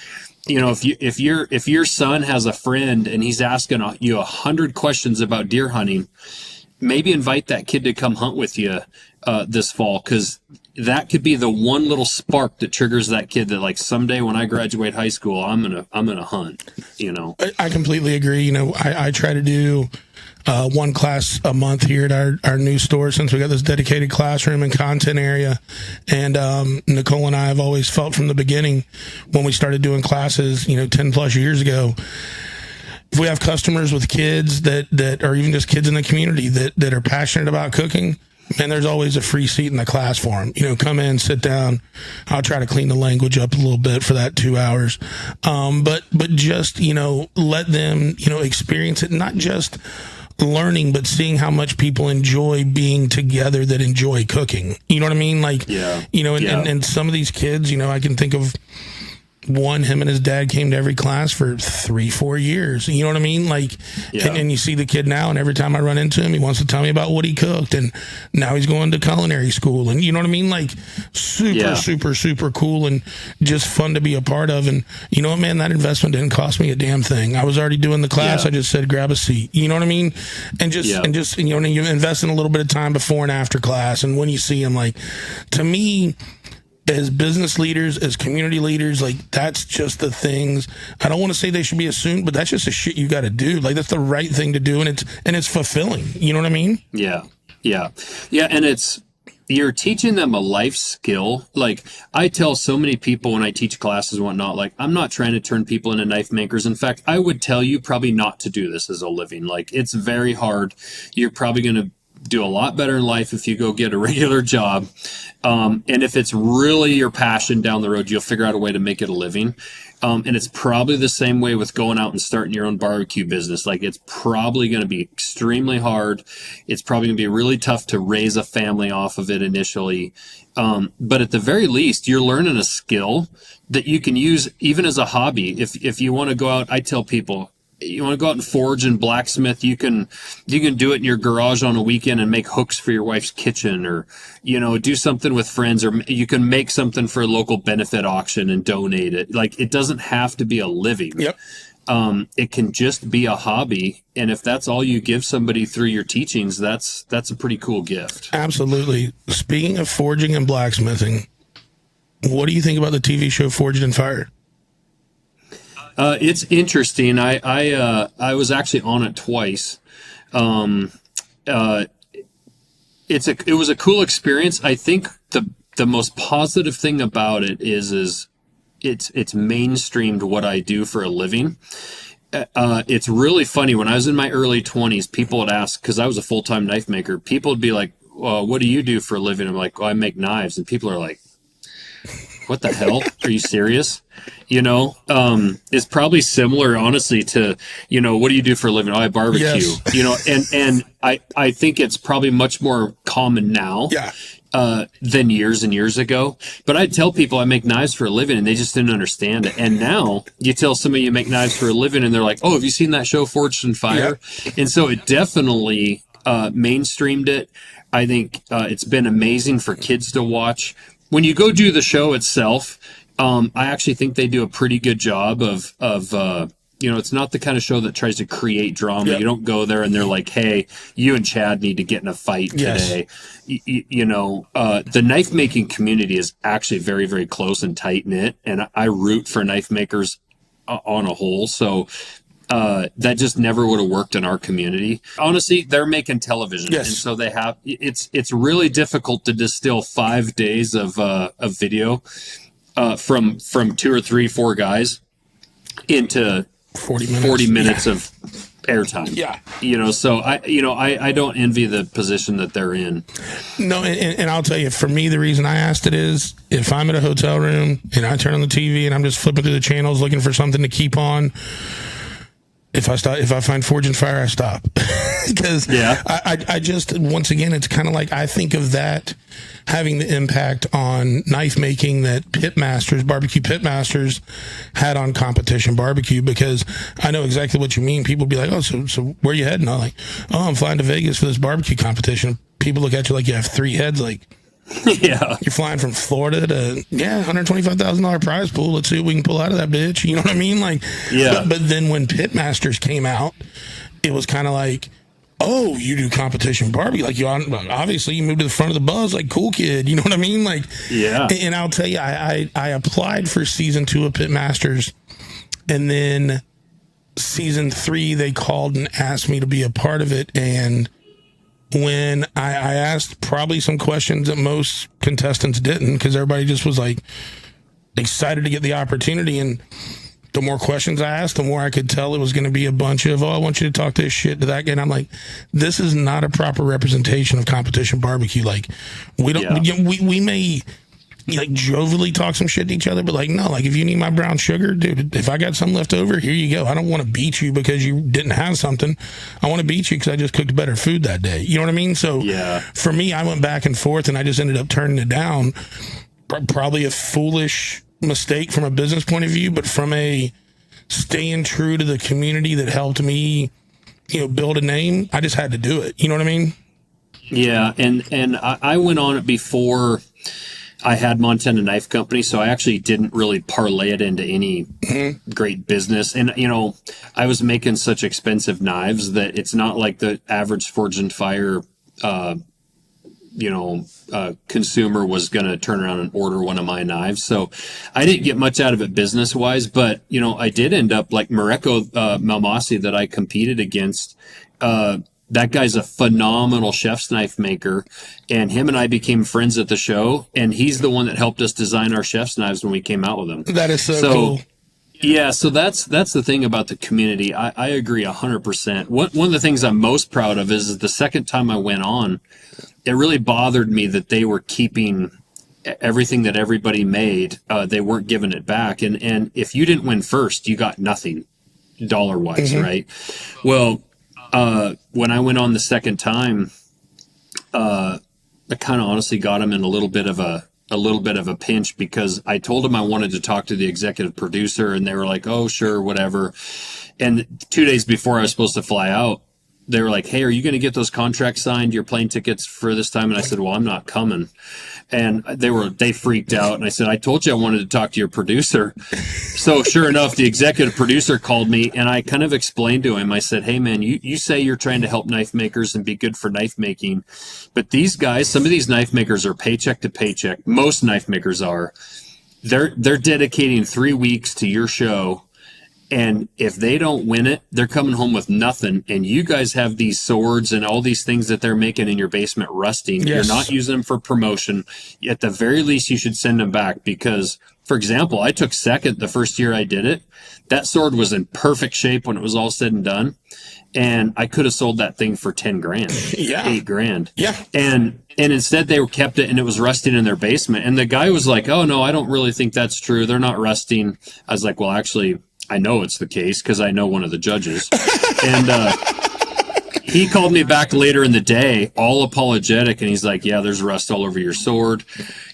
If your son has a friend and he's asking you 100 questions about deer hunting, maybe invite that kid to come hunt with you this fall, because that could be the one little spark that triggers that kid that, like, someday when I graduate high school, I'm gonna hunt. I completely agree. I try to do one class a month here at our new store, since we got this dedicated classroom and content area. And Nicole and I have always felt from the beginning, when we started doing classes 10 plus years ago, if we have customers with kids that or even just kids in the community that are passionate about cooking, and there's always a free seat in the class for them. Come in, sit down. I'll try to clean the language up a little bit for that 2 hours. But just, let them, experience it, not just learning, but seeing how much people enjoy being together that enjoy cooking. You know what I mean? Like, and some of these kids, I can think of one, him and his dad came to every class for 3-4 years. You know what I mean? Like, and you see the kid now, and every time I run into him, he wants to tell me about what he cooked, and now he's going to culinary school, and you know what I mean? Like, super, super cool, and just fun to be a part of. And you know what, man, that investment didn't cost me a damn thing. I was already doing the class. I just said, grab a seat. You know what I mean? And just, you invest in a little bit of time before and after class. And when you see him, like, to me, as business leaders, as community leaders, like, that's just the things. I don't want to say they should be assumed, but that's just the shit you got to do. Like, that's the right thing to do, and it's fulfilling. You know what I mean? Yeah. And you're teaching them a life skill. Like, I tell so many people when I teach classes and whatnot, like, I'm not trying to turn people into knife makers. In fact, I would tell you probably not to do this as a living. Like, it's very hard. You're probably going to do a lot better in life if you go get a regular job. And if it's really your passion down the road, you'll figure out a way to make it a living. And it's probably the same way with going out and starting your own barbecue business. Like, it's probably going to be extremely hard. It's probably going to be really tough to raise a family off of it initially. But at the very least, you're learning a skill that you can use even as a hobby. If you want to go out, I tell people, you want to go out and forge and blacksmith, you can do it in your garage on a weekend and make hooks for your wife's kitchen, or, do something with friends, or you can make something for a local benefit auction and donate it. Like, it doesn't have to be a living. Yep. It can just be a hobby. And if that's all you give somebody through your teachings, that's a pretty cool gift. Absolutely. Speaking of forging and blacksmithing, what do you think about the TV show Forged and Fired? It's interesting. I was actually on it twice. It was a cool experience. I think the most positive thing about it is it's mainstreamed what I do for a living. It's really funny. When I was in my early 20s, people would ask, because I was a full-time knife maker, people would be like, well, what do you do for a living? I'm like, well, I make knives. And people are like, what the hell? Are you serious? It's probably similar, honestly, to, what do you do for a living? Oh, I barbecue, Yes. and I think it's probably much more common now. Yeah. Than years and years ago. But I tell people I make knives for a living and they just didn't understand it. And now you tell somebody you make knives for a living and they're like, oh, have you seen that show Forged in Fire? Yep. And so it definitely mainstreamed it. I think it's been amazing for kids to watch. When you go do the show itself, I actually think they do a pretty good job of it's not the kind of show that tries to create drama. Yep. You don't go there and they're like, hey, you and Chad need to get in a fight today. The knife making community is actually very, very close and tight knit. And I root for knife makers on a whole. So that just never would have worked in our community. Honestly, they're making television. Yes. And so they have, it's really difficult to distill 5 days of video from 2 or 3, 4 guys into 40 minutes of airtime. Yeah. So I don't envy the position that they're in. No, and I'll tell you, for me, the reason I asked it is if I'm at a hotel room and I turn on the TV and I'm just flipping through the channels looking for something to keep on, if I find Forged in Fire, I stop. Because I just, once again, it's kind of like I think of that having the impact on knife making that barbecue pitmasters had on competition barbecue, because I know exactly what you mean. People be like, oh, so where you heading? I'm like, oh, I'm flying to Vegas for this barbecue competition. People look at you like you have 3 heads, like, yeah, you're flying from Florida to $125,000 prize pool. Let's see what we can pull out of that bitch. You know what I mean? Like, yeah. But then when Pitmasters came out, it was kind of like, oh, you do competition barbecue? Like, obviously you moved to the front of the bus, like, cool kid. You know what I mean? Like, yeah. And I'll tell you, I applied for season 2 of Pitmasters, and then season 3 they called and asked me to be a part of it, and when I asked probably some questions that most contestants didn't, because everybody just was like excited to get the opportunity. And the more questions I asked, the more I could tell it was going to be a bunch of, oh, I want you to talk this shit to that guy. And I'm like, this is not a proper representation of competition barbecue. Like, we don't, we may like jovially talk some shit to each other, but like, no, like if you need my brown sugar, dude, if I got some left over, here you go. I don't want to beat you because you didn't have something. I want to beat you because I just cooked better food that day. You know what I mean? So for me, I went back and forth and I just ended up turning it down. Probably a foolish mistake from a business point of view, but from a staying true to the community that helped me, build a name, I just had to do it. You know what I mean? Yeah. And I went on it before I had Montana Knife Company, so I actually didn't really parlay it into any great business. And, I was making such expensive knives that it's not like the average Forged in Fire, consumer was going to turn around and order one of my knives. So I didn't get much out of it business wise, but, I did end up like Mareko Malmasi that I competed against. That guy's a phenomenal chef's knife maker, and him and I became friends at the show, and he's the one that helped us design our chef's knives when we came out with them. That is so cool. Yeah, so that's the thing about the community. I agree 100%. One of the things I'm most proud of is the second time I went on, it really bothered me that they were keeping everything that everybody made. They weren't giving it back, and if you didn't win first, you got nothing dollar-wise, right? Well, when I went on the second time, I kind of honestly got him in a little bit of a pinch, because I told him I wanted to talk to the executive producer, and they were like, oh, sure, whatever. And 2 days before I was supposed to fly out, they were like, hey, are you going to get those contracts signed, your plane tickets for this time? And I said, well, I'm not coming. And they freaked out. And I said, I told you I wanted to talk to your producer. So sure enough, the executive producer called me, and I kind of explained to him, I said, hey man, you say you're trying to help knife makers and be good for knife making, but these guys, some of these knife makers are paycheck to paycheck. Most knife makers are. They're dedicating 3 weeks to your show, And if they don't win it, they're coming home with nothing. And you guys have these swords and all these things that they're making in your basement rusting. Yes. You're not using them for promotion. At the very least, you should send them back because, for example, I took second the first year I did it. That sword was in perfect shape when it was all said and done. And I could have sold that thing for 10 grand, Yeah. 8 grand. Yeah. And instead they kept it and it was rusting in their basement. And the guy was like, oh no, I don't really think that's true. They're not rusting. I was like, well, actually, I know it's the case because I know one of the judges. And he called me back later in the day, all apologetic. And he's like, yeah, there's rust all over your sword.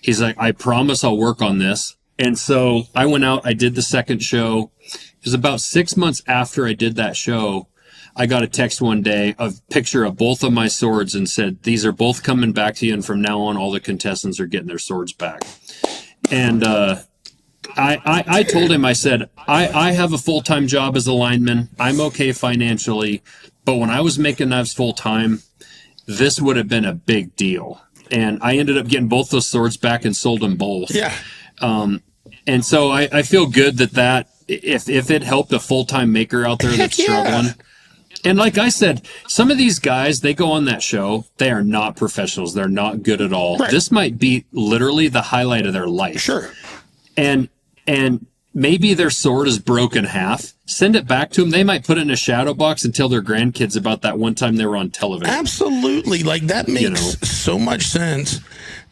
He's like, I promise I'll work on this. And so I went out, I did the second show. It was about 6 months after I did that show. I got a text one day, a picture of both of my swords and said, these are both coming back to you. And from now on, all the contestants are getting their swords back. And I told him, I said, I have a full-time job as a lineman. I'm okay financially. But when I was making knives full-time, this would have been a big deal. And I ended up getting both those swords back and sold them both. Yeah. And so I feel good that if it helped a full-time maker out there that's struggling. And like I said, some of these guys, they go on that show, they are not professionals. They're not good at all. Right. This might be literally the highlight of their life. Sure. And maybe their sword is broken half. Send it back to them. They might put it in a shadow box and tell their grandkids about that one time they were on television. Absolutely. Like that makes so much sense.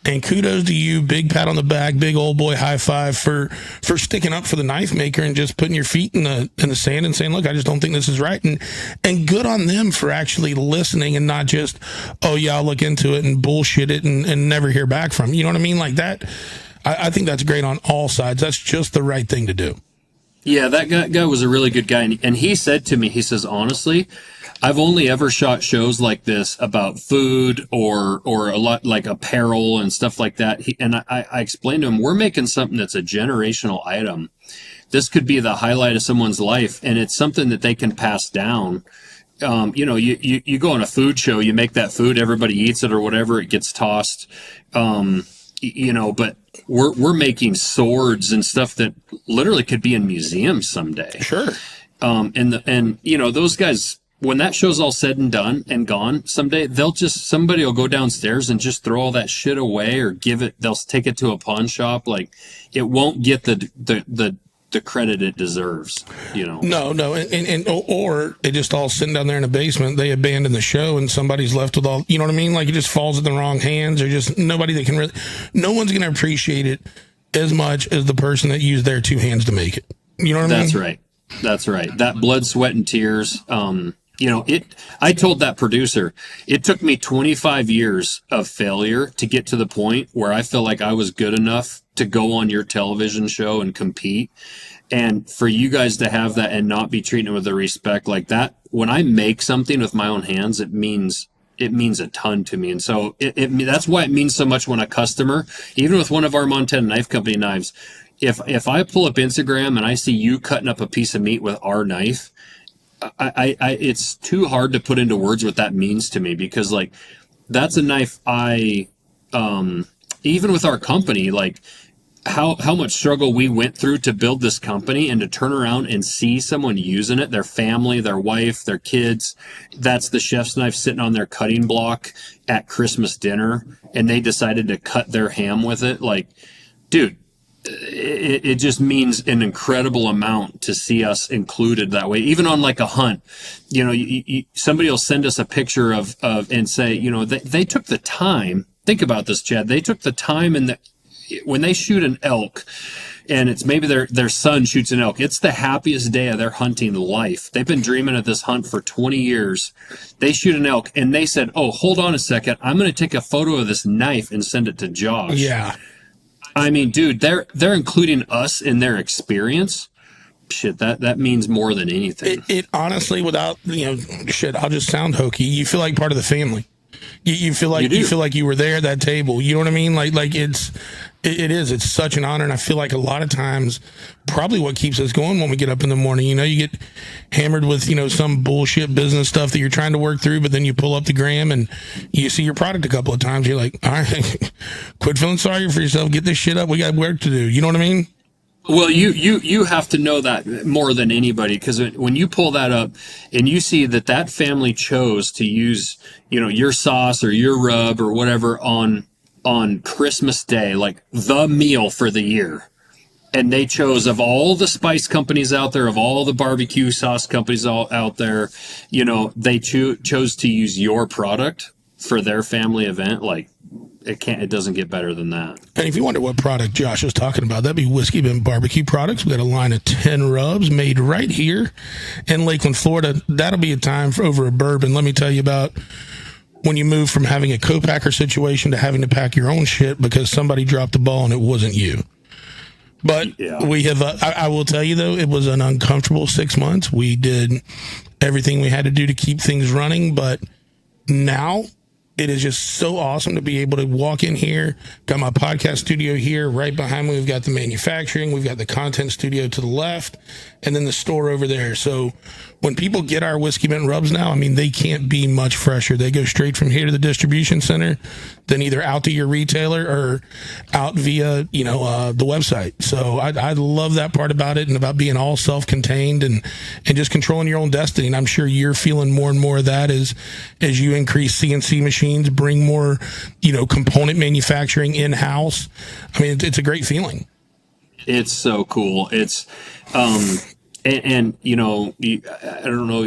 And kudos to you, big pat on the back, big old boy high five for sticking up for the knife maker and just putting your feet in the sand and saying, look, I just don't think this is right. And good on them for actually listening and not just, oh yeah, I'll look into it and bullshit it and never hear back from. You know what I mean? Like that, I think that's great on all sides. That's just the right thing to do. Yeah, that guy was a really good guy. And he said to me, he says, honestly, I've only ever shot shows like this about food or a lot like apparel and stuff like that. I explained to him, we're making something that's a generational item. This could be the highlight of someone's life, and it's something that they can pass down. You go on a food show, you make that food, everybody eats it or whatever, it gets tossed. But we're making swords and stuff that literally could be in museums someday. Sure. Those guys, when that show's all said and done and gone, someday somebody will go downstairs and just throw all that shit away or they'll take it to a pawn shop. Like it won't get the credit it deserves, No, or they just all sitting down there in the basement. They abandon the show, and somebody's left with all. You know what I mean? Like it just falls in the wrong hands, or just nobody that can really. No one's going to appreciate it as much as the person that used their two hands to make it. You know what I mean? That's right. That's right. That blood, sweat, and tears. I told that producer, it took me 25 years of failure to get to the point where I feel like I was good enough to go on your television show and compete. And for you guys to have that and not be treated with the respect like that, when I make something with my own hands, it means a ton to me. And so that's why it means so much when a customer, even with one of our Montana Knife Company knives, if I pull up Instagram and I see you cutting up a piece of meat with our knife, it's too hard to put into words what that means to me, because like that's a knife even with our company, like how much struggle we went through to build this company, and to turn around and see someone using it, their family, their wife, their kids, that's the chef's knife sitting on their cutting block at Christmas dinner, and they decided to cut their ham with it. Like, dude, it just means an incredible amount to see us included that way. Even on like a hunt, somebody will send us a picture of and say, they took the time. Think about this, Chad. They took the time when they shoot an elk, and it's maybe their son shoots an elk. It's the happiest day of their hunting life. They've been dreaming of this hunt for 20 years. They shoot an elk, and they said, oh, hold on a second. I'm going to take a photo of this knife and send it to Josh. Yeah. I mean, dude, they're including us in their experience. Shit, that means more than anything. It honestly, without I'll just sound hokey. You feel like part of the family. You feel like you feel like you were there at that table. You know what I mean? Like it's such an honor, and I feel like a lot of times, probably what keeps us going when we get up in the morning. You get hammered with some bullshit business stuff that you're trying to work through, but then you pull up the gram and you see your product a couple of times. You're like, all right, quit feeling sorry for yourself. Get this shit up. We got work to do. You know what I mean? Well, you have to know that more than anybody, because when you pull that up and you see that family chose to use, your sauce or your rub or whatever on Christmas Day, like the meal for the year. And they chose, of all the spice companies out there, of all the barbecue sauce companies out there, they chose to use your product for their family event. Like, it doesn't get better than that. And if you wonder what product Josh is talking about, that'd be Whiskey Bin Barbecue Products. We got a line of 10 rubs made right here in Lakeland, Florida. That'll be a time for over a bourbon. Let me tell you about when you move from having a co-packer situation to having to pack your own shit because somebody dropped the ball and it wasn't you. But yeah. We have, I will tell you though, it was an uncomfortable 6 months. We did everything we had to do to keep things running, but now it is just so awesome to be able to walk in here. Got my podcast studio here. Right behind me, we've got the manufacturing. We've got the content studio to the left, and then the store over there. So when people get our Whiskey Mint rubs now, I mean, they can't be much fresher. They go straight from here to the distribution center, then either out to your retailer or out via, the website. So I love that part about it, and about being all self-contained and just controlling your own destiny. And I'm sure you're feeling more and more of that as you increase CNC machines, bring more, component manufacturing in-house. I mean, it's a great feeling. It's so cool. It's, and I don't know,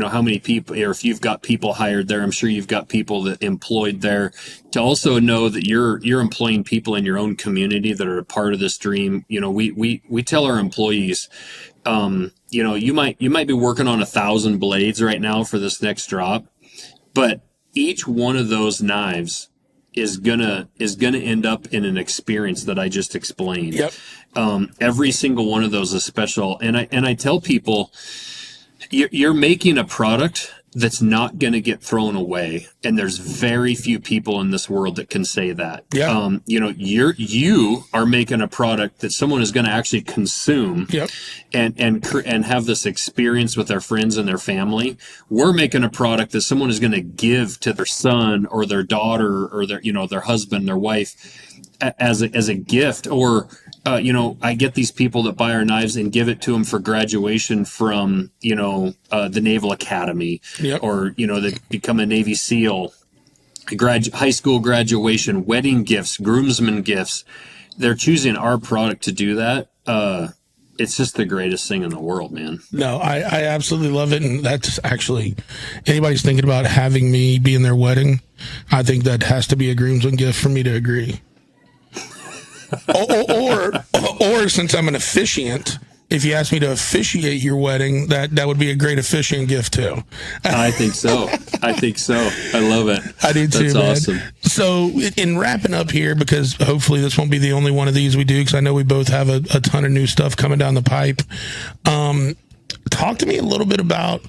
how many people, or if you've got people hired there, I'm sure you've got people that employed there, to also know that you're employing people in your own community that are a part of this dream. We tell our employees, you might be working on 1,000 blades right now for this next drop, but each one of those knives is gonna end up in an experience that I just explained. Yep. Every single one of those is special, and I tell people, you're making a product that's not going to get thrown away, and there's very few people in this world that can say that. Yeah. You are making a product that someone is going to actually consume. Yep. and have this experience with their friends and their family. We're making a product that someone is going to give to their son or their daughter or their husband, their wife, as a gift. Or I get these people that buy our knives and give it to them for graduation from the Naval Academy. Yep. Or they become a Navy SEAL, high school graduation, wedding gifts, groomsmen gifts. They're choosing our product to do that. It's just the greatest thing in the world, man. No, I absolutely love it. And that's actually, anybody's thinking about having me be in their wedding, I think that has to be a groomsman gift for me to agree. or since I'm an officiant, if you ask me to officiate your wedding, that would be a great officiant gift too. I think so. I love it. I do too, That's man. awesome. So in wrapping up here, because hopefully this won't be the only one of these we do, because I know we both have a ton of new stuff coming down the pipe. Talk to me a little bit about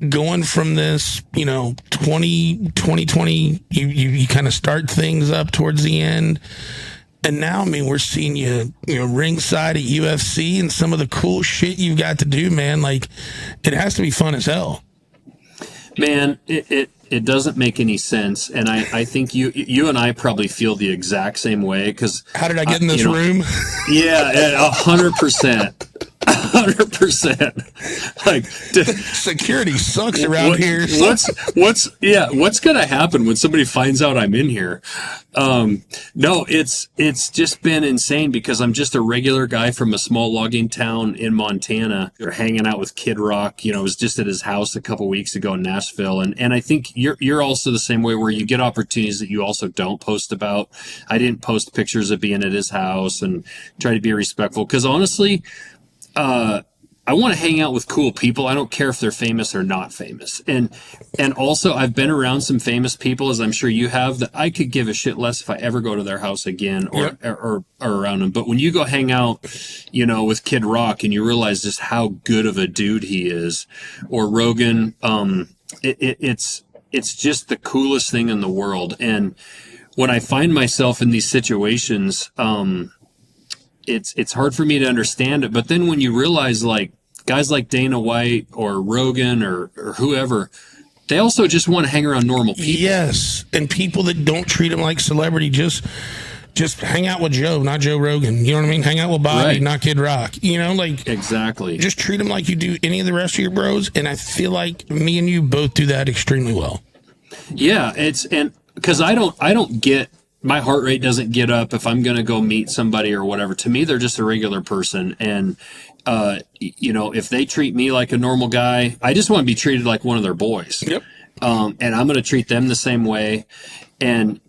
going from this, 2020, you kind of start things up towards the end. And now, I mean, we're seeing you ringside at UFC and some of the cool shit you've got to do, man. Like, it has to be fun as hell. Man, it doesn't make any sense. And I think you and I probably feel the exact same way. Because how did I get in this room? Yeah, 100%. 100%. Like, security sucks around here. What's gonna happen when somebody finds out I'm in here? No, it's just been insane, because I'm just a regular guy from a small logging town in Montana. They're hanging out with Kid Rock. I was just at his house a couple weeks ago in Nashville, and I think you're also the same way, where you get opportunities that you also don't post about. I didn't post pictures of being at his house and try to be respectful, because honestly, I want to hang out with cool people. I don't care if they're famous or not famous. And also, I've been around some famous people, as I'm sure you have, that I could give a shit less if I ever go to their house again or around them. But when you go hang out, with Kid Rock, and you realize just how good of a dude he is, or Rogan, it's just the coolest thing in the world. And when I find myself in these situations, it's hard for me to understand it. But then when you realize, like, guys like Dana White or Rogan or whoever, they also just want to hang around normal people. Yes. And people that don't treat them like celebrity. Just just hang out with Joe, not Joe Rogan. You know what I mean? Hang out with Bobby, Right. not Kid Rock. You know, like Exactly. just treat them like you do any of the rest of your bros. And I feel like me and you both do that extremely well. Yeah, because I don't get, my heart rate doesn't get up if I'm going to go meet somebody or whatever. To me, they're just a regular person. And, if they treat me like a normal guy, I just want to be treated like one of their boys. Yep. And I'm going to treat them the same way. And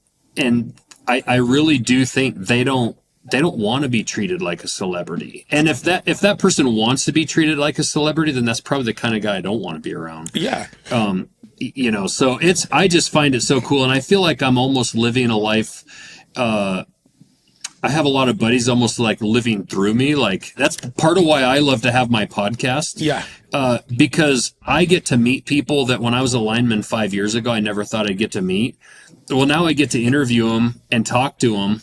I really do think they don't want to be treated like a celebrity. And if that person wants to be treated like a celebrity, then that's probably the kind of guy I don't want to be around. Yeah. So I just find it so cool. And I feel like I'm almost living a life, I have a lot of buddies almost like living through me. Like that's part of why I love to have my podcast. Yeah. Because I get to meet people that when I was a lineman 5 years ago, I never thought I'd get to meet. Well, now I get to interview them and talk to them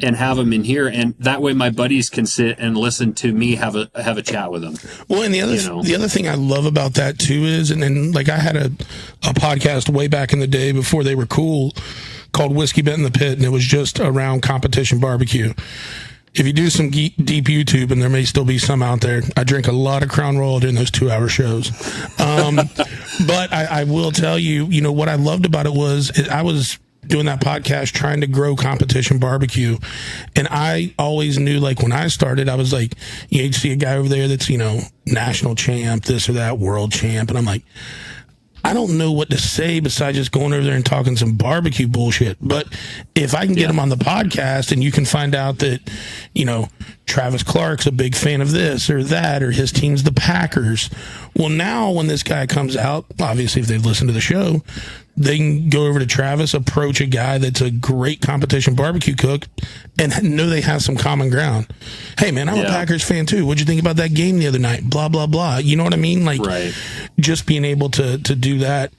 and have them in here. And that way my buddies can sit and listen to me have a chat with them. Well, and the other thing I love about that too is, and then like I had a podcast way back in the day before they were cool called Whiskey Bent in the Pit, and it was just around competition barbecue. If you do some deep YouTube, and there may still be some out there, I drink a lot of Crown Royal during those 2-hour shows. But I will tell you, what I loved about it was I was doing that podcast trying to grow competition barbecue. And I always knew, like, when I started, I was like, you'd see a guy over there that's, national champ, this or that, world champ. And I'm like, I don't know what to say besides just going over there and talking some barbecue bullshit. But if I can get him on the podcast and you can find out that, Travis Clark's a big fan of this or that, or his team's the Packers. Well, now when this guy comes out, obviously if they've listened to the show, they can go over to Travis, approach a guy that's a great competition barbecue cook, and know they have some common ground. Hey, man, I'm a Packers fan too. What'd you think about that game the other night? Blah, blah, blah. You know what I mean? Like, just being able to do that.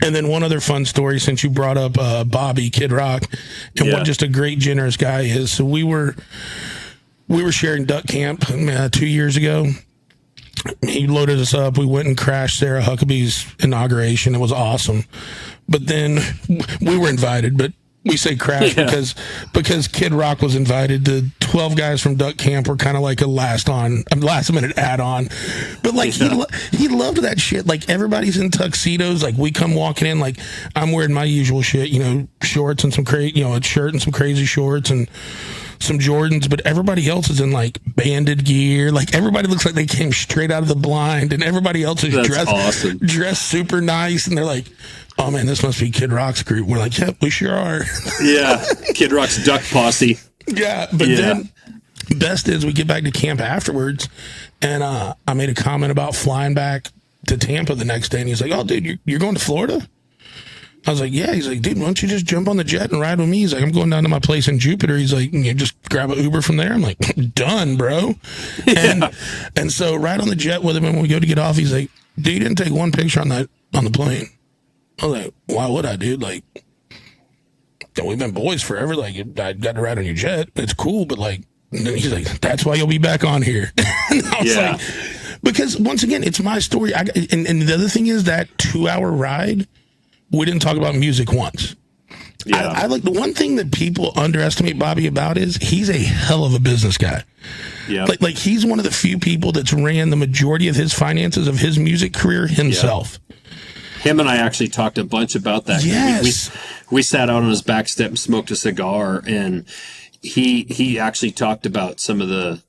And then one other fun story, since you brought up Bobby, Kid Rock, and what just a great, generous guy is. So we were sharing duck camp 2 years ago. He loaded us up. We went and crashed Sarah Huckabee's inauguration. It was awesome. But then we were invited, but we say crash because Kid Rock was invited. The 12 guys from duck camp were kind of like a last minute add on. But like he loved that shit. Like everybody's in tuxedos. Like we come walking in, like I'm wearing my usual shit, shorts and some a shirt and some crazy shorts and some Jordans, but everybody else is in like banded gear. Like everybody looks like they came straight out of the blind, and everybody else is dressed super nice. And they're like, "Oh man, this must be Kid Rock's group." We're like, "Yep, we sure are." Yeah, Kid Rock's duck posse. Yeah, but then best is we get back to camp afterwards, and I made a comment about flying back to Tampa the next day, and he's like, "Oh, dude, you're going to Florida?" I was like, yeah. He's like, dude, why don't you just jump on the jet and ride with me? He's like, I'm going down to my place in Jupiter. He's like, just grab an Uber from there. I'm like, done, bro. And so right on the jet with him, and when we go to get off, he's like, dude, you didn't take one picture on the plane. I was like, why would I, dude? Like, we've been boys forever. Like, I got to ride on your jet. It's cool, but like, and then he's like, that's why you'll be back on here. And I was like, because once again, it's my story. And the other thing is that 2-hour ride, we didn't talk about music once. Yeah. I like the one thing that people underestimate Bobby about is he's a hell of a business guy. Yeah. Like he's one of the few people that's ran the majority of his finances of his music career himself. Yeah. Him and I actually talked a bunch about that. Yes. We sat out on his back step and smoked a cigar, and he actually talked about some of the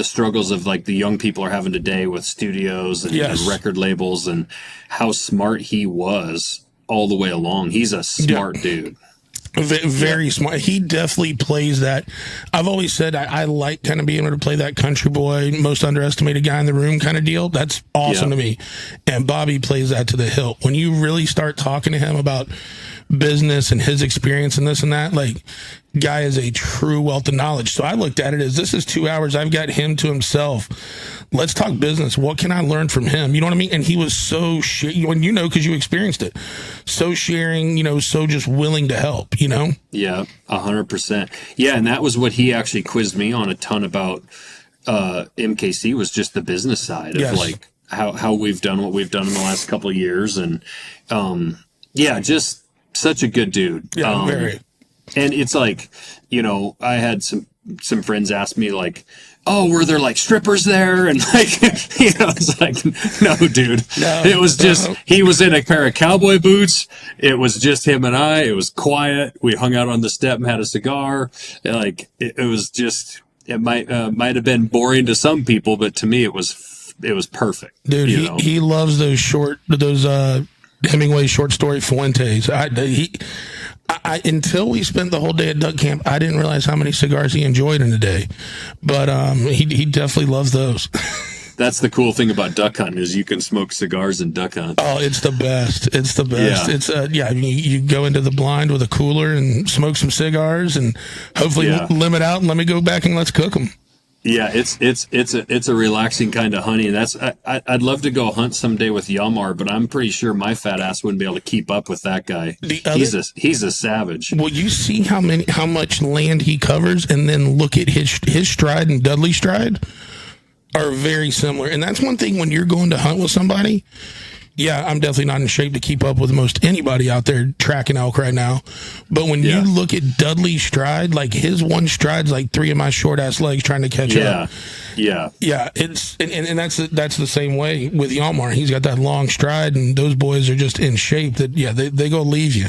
struggles of like the young people are having today with studios and record labels, and how smart he was all the way along. He's a smart dude. Very smart. He definitely plays that. I've always said I like kind of being able to play that country boy, most underestimated guy in the room kind of deal. That's awesome to me. And Bobby plays that to the hilt. When you really start talking to him about business and his experience and this and that, like, guy is a true wealth of knowledge. So I looked at it as, this is 2 hours. I've got him to himself. Let's talk business. What can I learn from him? You know what I mean? And he was so because you experienced it, so sharing, so just willing to help, Yeah, 100%. Yeah. And that was what he actually quizzed me on a ton about. MKC was just the business side of like how we've done what we've done in the last couple of years. And, just such a good dude. Yeah, very. And it's like, I had some friends ask me like, oh, were there like strippers there? And like, it's like, no, dude. No, It was just, no. he was in a pair of cowboy boots. It was just him and I. It was quiet. We hung out on the step and had a cigar. Like, it was just, it might have been boring to some people, but to me, it was perfect. Dude, he loves those Hemingway short story Fuentes. Until we spent the whole day at duck camp, I didn't realize how many cigars he enjoyed in a day. But he definitely loves those. That's the cool thing about duck hunting is you can smoke cigars and duck hunt. Oh, it's the best. It's the best. Yeah. It's you go into the blind with a cooler and smoke some cigars and hopefully limit out and let me go back and let's cook them. Yeah, it's a relaxing kind of hunting. I'd love to go hunt someday with Yamar, but I'm pretty sure my fat ass wouldn't be able to keep up with that guy. He's a savage. Well, you see how much land he covers, and then look at his stride and Dudley's stride are very similar. And that's one thing when you're going to hunt with somebody. Yeah, I'm definitely not in shape to keep up with most anybody out there tracking elk right now. But when you look at Dudley's stride, like his one stride's like 3 of my short ass legs trying to catch up. Yeah. It's and that's the same way with Yamar. He's got that long stride, and those boys are just in shape that they go leave you.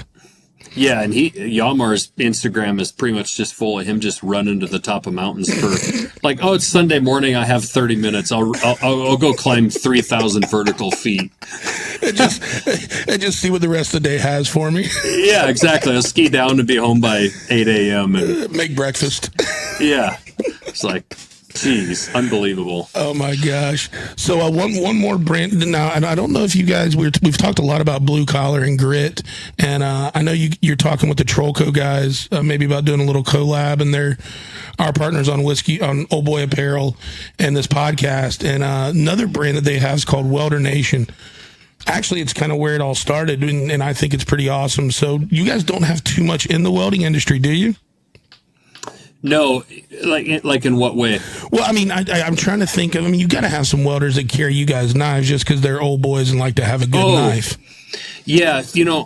Yeah, and Yamar's Instagram is pretty much just full of him just running to the top of mountains for like, oh, it's Sunday morning. I have 30 minutes. I'll go climb 3,000 vertical feet. and just see what the rest of the day has for me. Yeah, exactly. I'll ski down and be home by 8 a.m. and make breakfast. Yeah, it's like, jeez, unbelievable. Oh my gosh! So one more brand. Now I don't know if you guys we've talked a lot about blue collar and grit, and I know you're talking with the Trollco guys maybe about doing a little collab, and they're our partners on Old Boy Apparel and this podcast. And another brand that they have is called Welder Nation. Actually, it's kind of where it all started, and I think it's pretty awesome. So you guys don't have too much in the welding industry, do you? No, like in what way? Well, I mean, I'm trying to think of. I mean, you got to have some welders that carry you guys knives just because they're old boys and like to have a good knife. Yeah,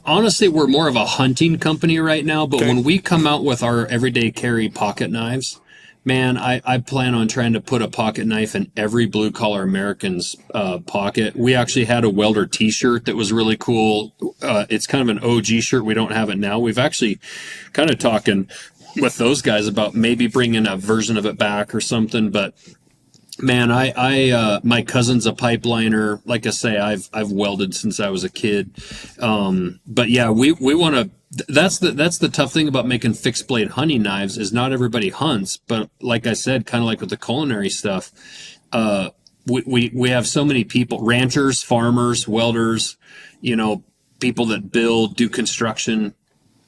honestly, we're more of a hunting company right now. But when we come out with our everyday carry pocket knives, man, I plan on trying to put a pocket knife in every blue collar American's pocket. We actually had a welder T-shirt that was really cool. It's kind of an OG shirt. We don't have it now. We've actually kind of talking with those guys about maybe bringing a version of it back or something. But man, I my cousin's a pipeliner. Like I say, I've welded since I was a kid. But yeah, we want to. That's the tough thing about making fixed blade hunting knives is not everybody hunts. But like I said, kind of like with the culinary stuff, we have so many people, ranchers, farmers, welders, people that build, do construction.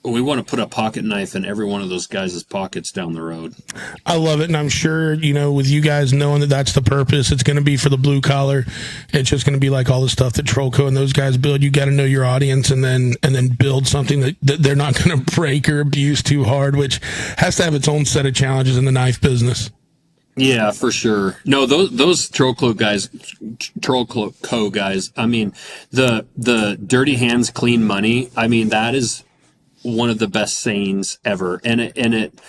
We want to put a pocket knife in every one of those guys' pockets down the road. I love it. And I'm sure, with you guys knowing that that's the purpose, it's going to be for the blue collar. It's just going to be like all the stuff that Trollco and those guys build. You got to know your audience and then build something that they're not going to break or abuse too hard, which has to have its own set of challenges in the knife business. Yeah, for sure. No, those Trollco guys, I mean, the dirty hands, clean money. I mean, that is one of the best sayings ever. And it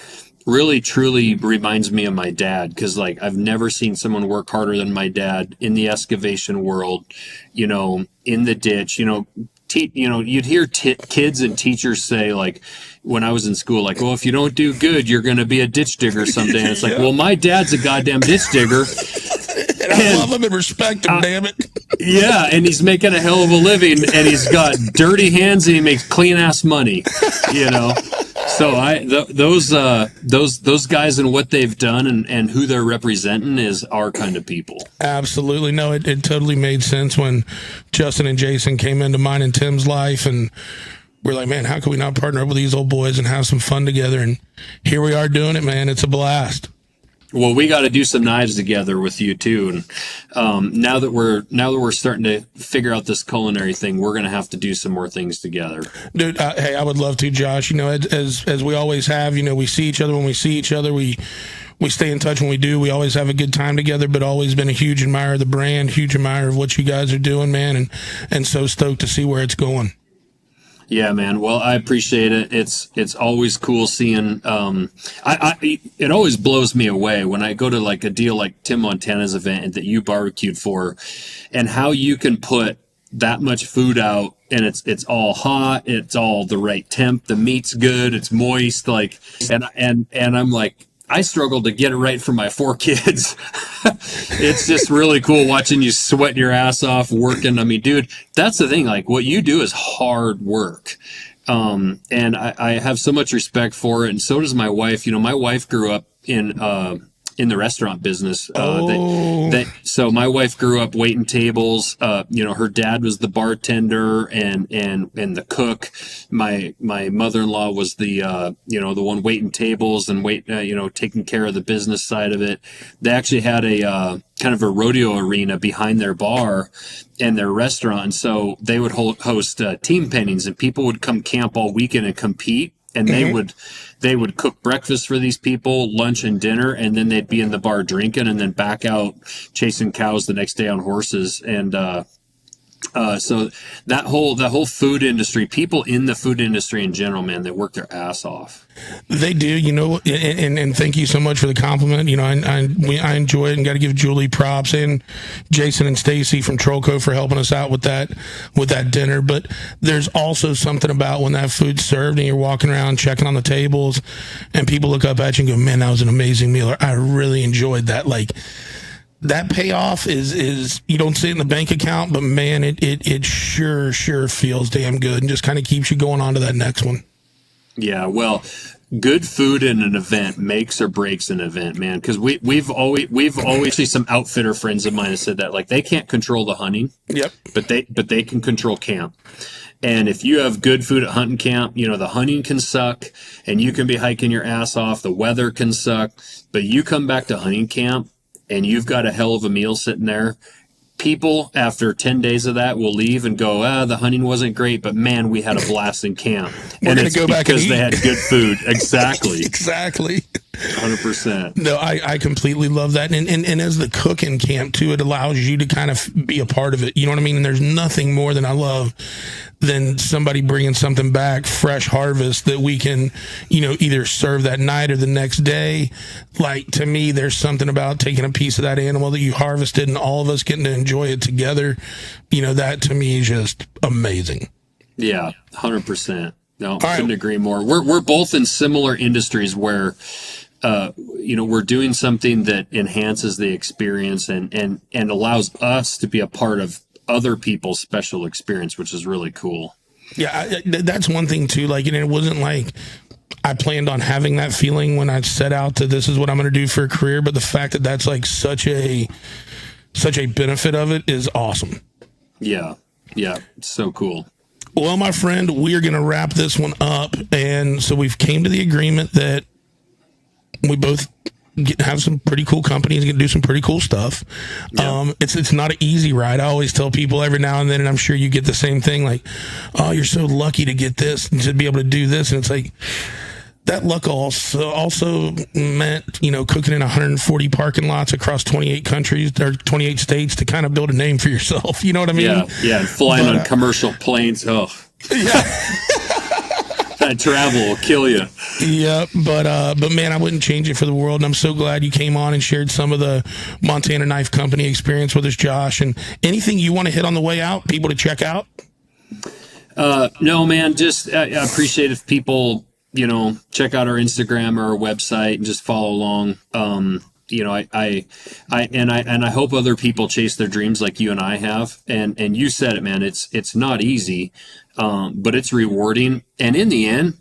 really truly reminds me of my dad. Cause like, I've never seen someone work harder than my dad in the excavation world, in the ditch, you'd hear kids and teachers say like, when I was in school, like, well, if you don't do good, you're going to be a ditch digger someday. And it's like, well, my dad's a goddamn ditch digger. And I love him and respect him, damn it. Yeah, and he's making a hell of a living, and he's got dirty hands, and he makes clean ass money. So those guys and what they've done and who they're representing is our kind of people. Absolutely, no, it totally made sense when Justin and Jason came into mine and Tim's life, and we're like, man, how can we not partner up with these old boys and have some fun together? And here we are doing it, man. It's a blast. Well, we got to do some knives together with you too, and now that we're starting to figure out this culinary thing, we're going to have to do some more things together. Dude, hey, I would love to, Josh. As we always have, we see each other when we see each other. We stay in touch when we do. We always have a good time together. But always been a huge admirer of the brand, huge admirer of what you guys are doing, man, and so stoked to see where it's going. Yeah, man. Well, I appreciate it. It's always cool seeing. It always blows me away when I go to like a deal like Tim Montana's event that you barbecued for, and how you can put that much food out and it's all hot, it's all the right temp, the meat's good, it's moist, like, and I'm like, I struggled to get it right for my 4 kids. It's just really cool watching you sweat your ass off working. I mean, dude, that's the thing. Like, what you do is hard work. And I have so much respect for it. And so does my wife. You know, my wife grew up in the restaurant business. So my wife grew up waiting tables. You know, her dad was the bartender and the cook. My mother-in-law was the the one waiting tables and taking care of the business side of it. They actually had a kind of a rodeo arena behind their bar and their restaurant. And so they would host team paintings, and people would come camp all weekend and compete. And they would cook breakfast for these people, lunch and dinner, and then they'd be in the bar drinking, and then back out chasing cows the next day on horses. And so that whole food industry, people in the food industry in general, man, they work their ass off. They do, you know, and thank you so much for the compliment. You know, I enjoy it, and got to give Julie props, and Jason and Stacy from Trollco for helping us out with that dinner. But there's also something about when that food's served and you're walking around checking on the tables, and people look up at you and go, "Man, that was an amazing meal," or, "I really enjoyed that." Like, that payoff is you don't see it in the bank account, but man, it sure feels damn good, and just kind of keeps you going on to that next one. Yeah, well, good food in an event makes or breaks an event, man. Because we've always see some outfitter friends of mine have said that, like, they can't control the hunting, yep, but they can control camp. And if you have good food at hunting camp, you know, the hunting can suck and you can be hiking your ass off. The weather can suck, but you come back to hunting camp and you've got a hell of a meal sitting there. People after 10 days of that will leave and go, the hunting wasn't great, but man, we had a blast in camp. And it's go because they had good food. Exactly. Exactly. 100%. No, I completely love that. And as the cook in camp too, it allows you to kind of be a part of it. You know what I mean? And there's nothing more than I love than somebody bringing something back, fresh harvest, that we can, you know, either serve that night or the next day. Like, to me, there's something about taking a piece of that animal that you harvested and all of us getting to enjoy it together. You know, that to me is just amazing. Yeah, 100%. No, couldn't agree more. We're both in similar industries where, we're doing something that enhances the experience and allows us to be a part of other people's special experience, which is really cool. Yeah, that's one thing too. Like, and it wasn't like I planned on having that feeling when I set out to, this is what I'm going to do for a career. But the fact that that's like such a benefit of it is awesome. Yeah. Yeah. It's so cool. Well, my friend, we are going to wrap this one up. And so we've came to the agreement that we both have some pretty cool companies, going to do some pretty cool stuff. Yeah. It's not an easy ride. I always tell people every now and then, and I'm sure you get the same thing, like, "Oh, you're so lucky to get this and to be able to do this." And it's like, that luck also meant, you know, cooking in 140 parking lots across 28 countries or 28 states to kind of build a name for yourself. You know what I mean? Yeah. And flying on commercial planes. Oh, yeah. That travel will kill you. Yeah, but man, I wouldn't change it for the world. And I'm so glad you came on and shared some of the Montana Knife Company experience with us, Josh. And anything you want to hit on the way out, people to check out? No, man, just I appreciate if people, you know, check out our Instagram or our website and just follow along. You know, I hope other people chase their dreams like you and I have. And you said it, man, it's not easy, but it's rewarding. And in the end,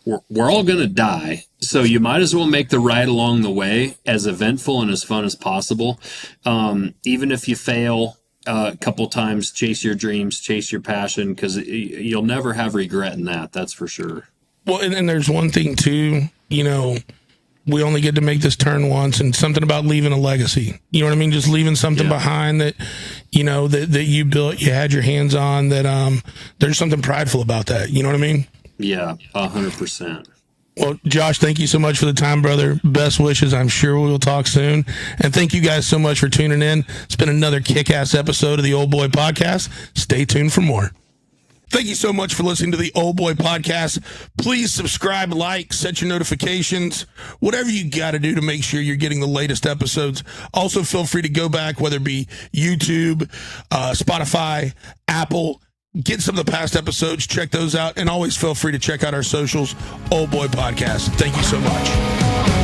we're all going to die. So you might as well make the ride along the way as eventful and as fun as possible. Even if you fail a couple times, chase your dreams, chase your passion, because you'll never have regret in that. That's for sure. Well, and there's one thing too, you know, we only get to make this turn once, and something about leaving a legacy. You know what I mean? Just leaving something behind that, you know, that you built, you had your hands on, that there's something prideful about that. You know what I mean? Yeah, 100%. Well, Josh, thank you so much for the time, brother. Best wishes. I'm sure we will talk soon. And thank you guys so much for tuning in. It's been another kick-ass episode of the Old Boy Podcast. Stay tuned for more. Thank you so much for listening to the Old Boy Podcast. Please subscribe, like, set your notifications, whatever you got to do to make sure you're getting the latest episodes. Also, feel free to go back, whether it be YouTube, Spotify, Apple. Get some of the past episodes, check those out, and always feel free to check out our socials, Old Boy Podcast. Thank you so much.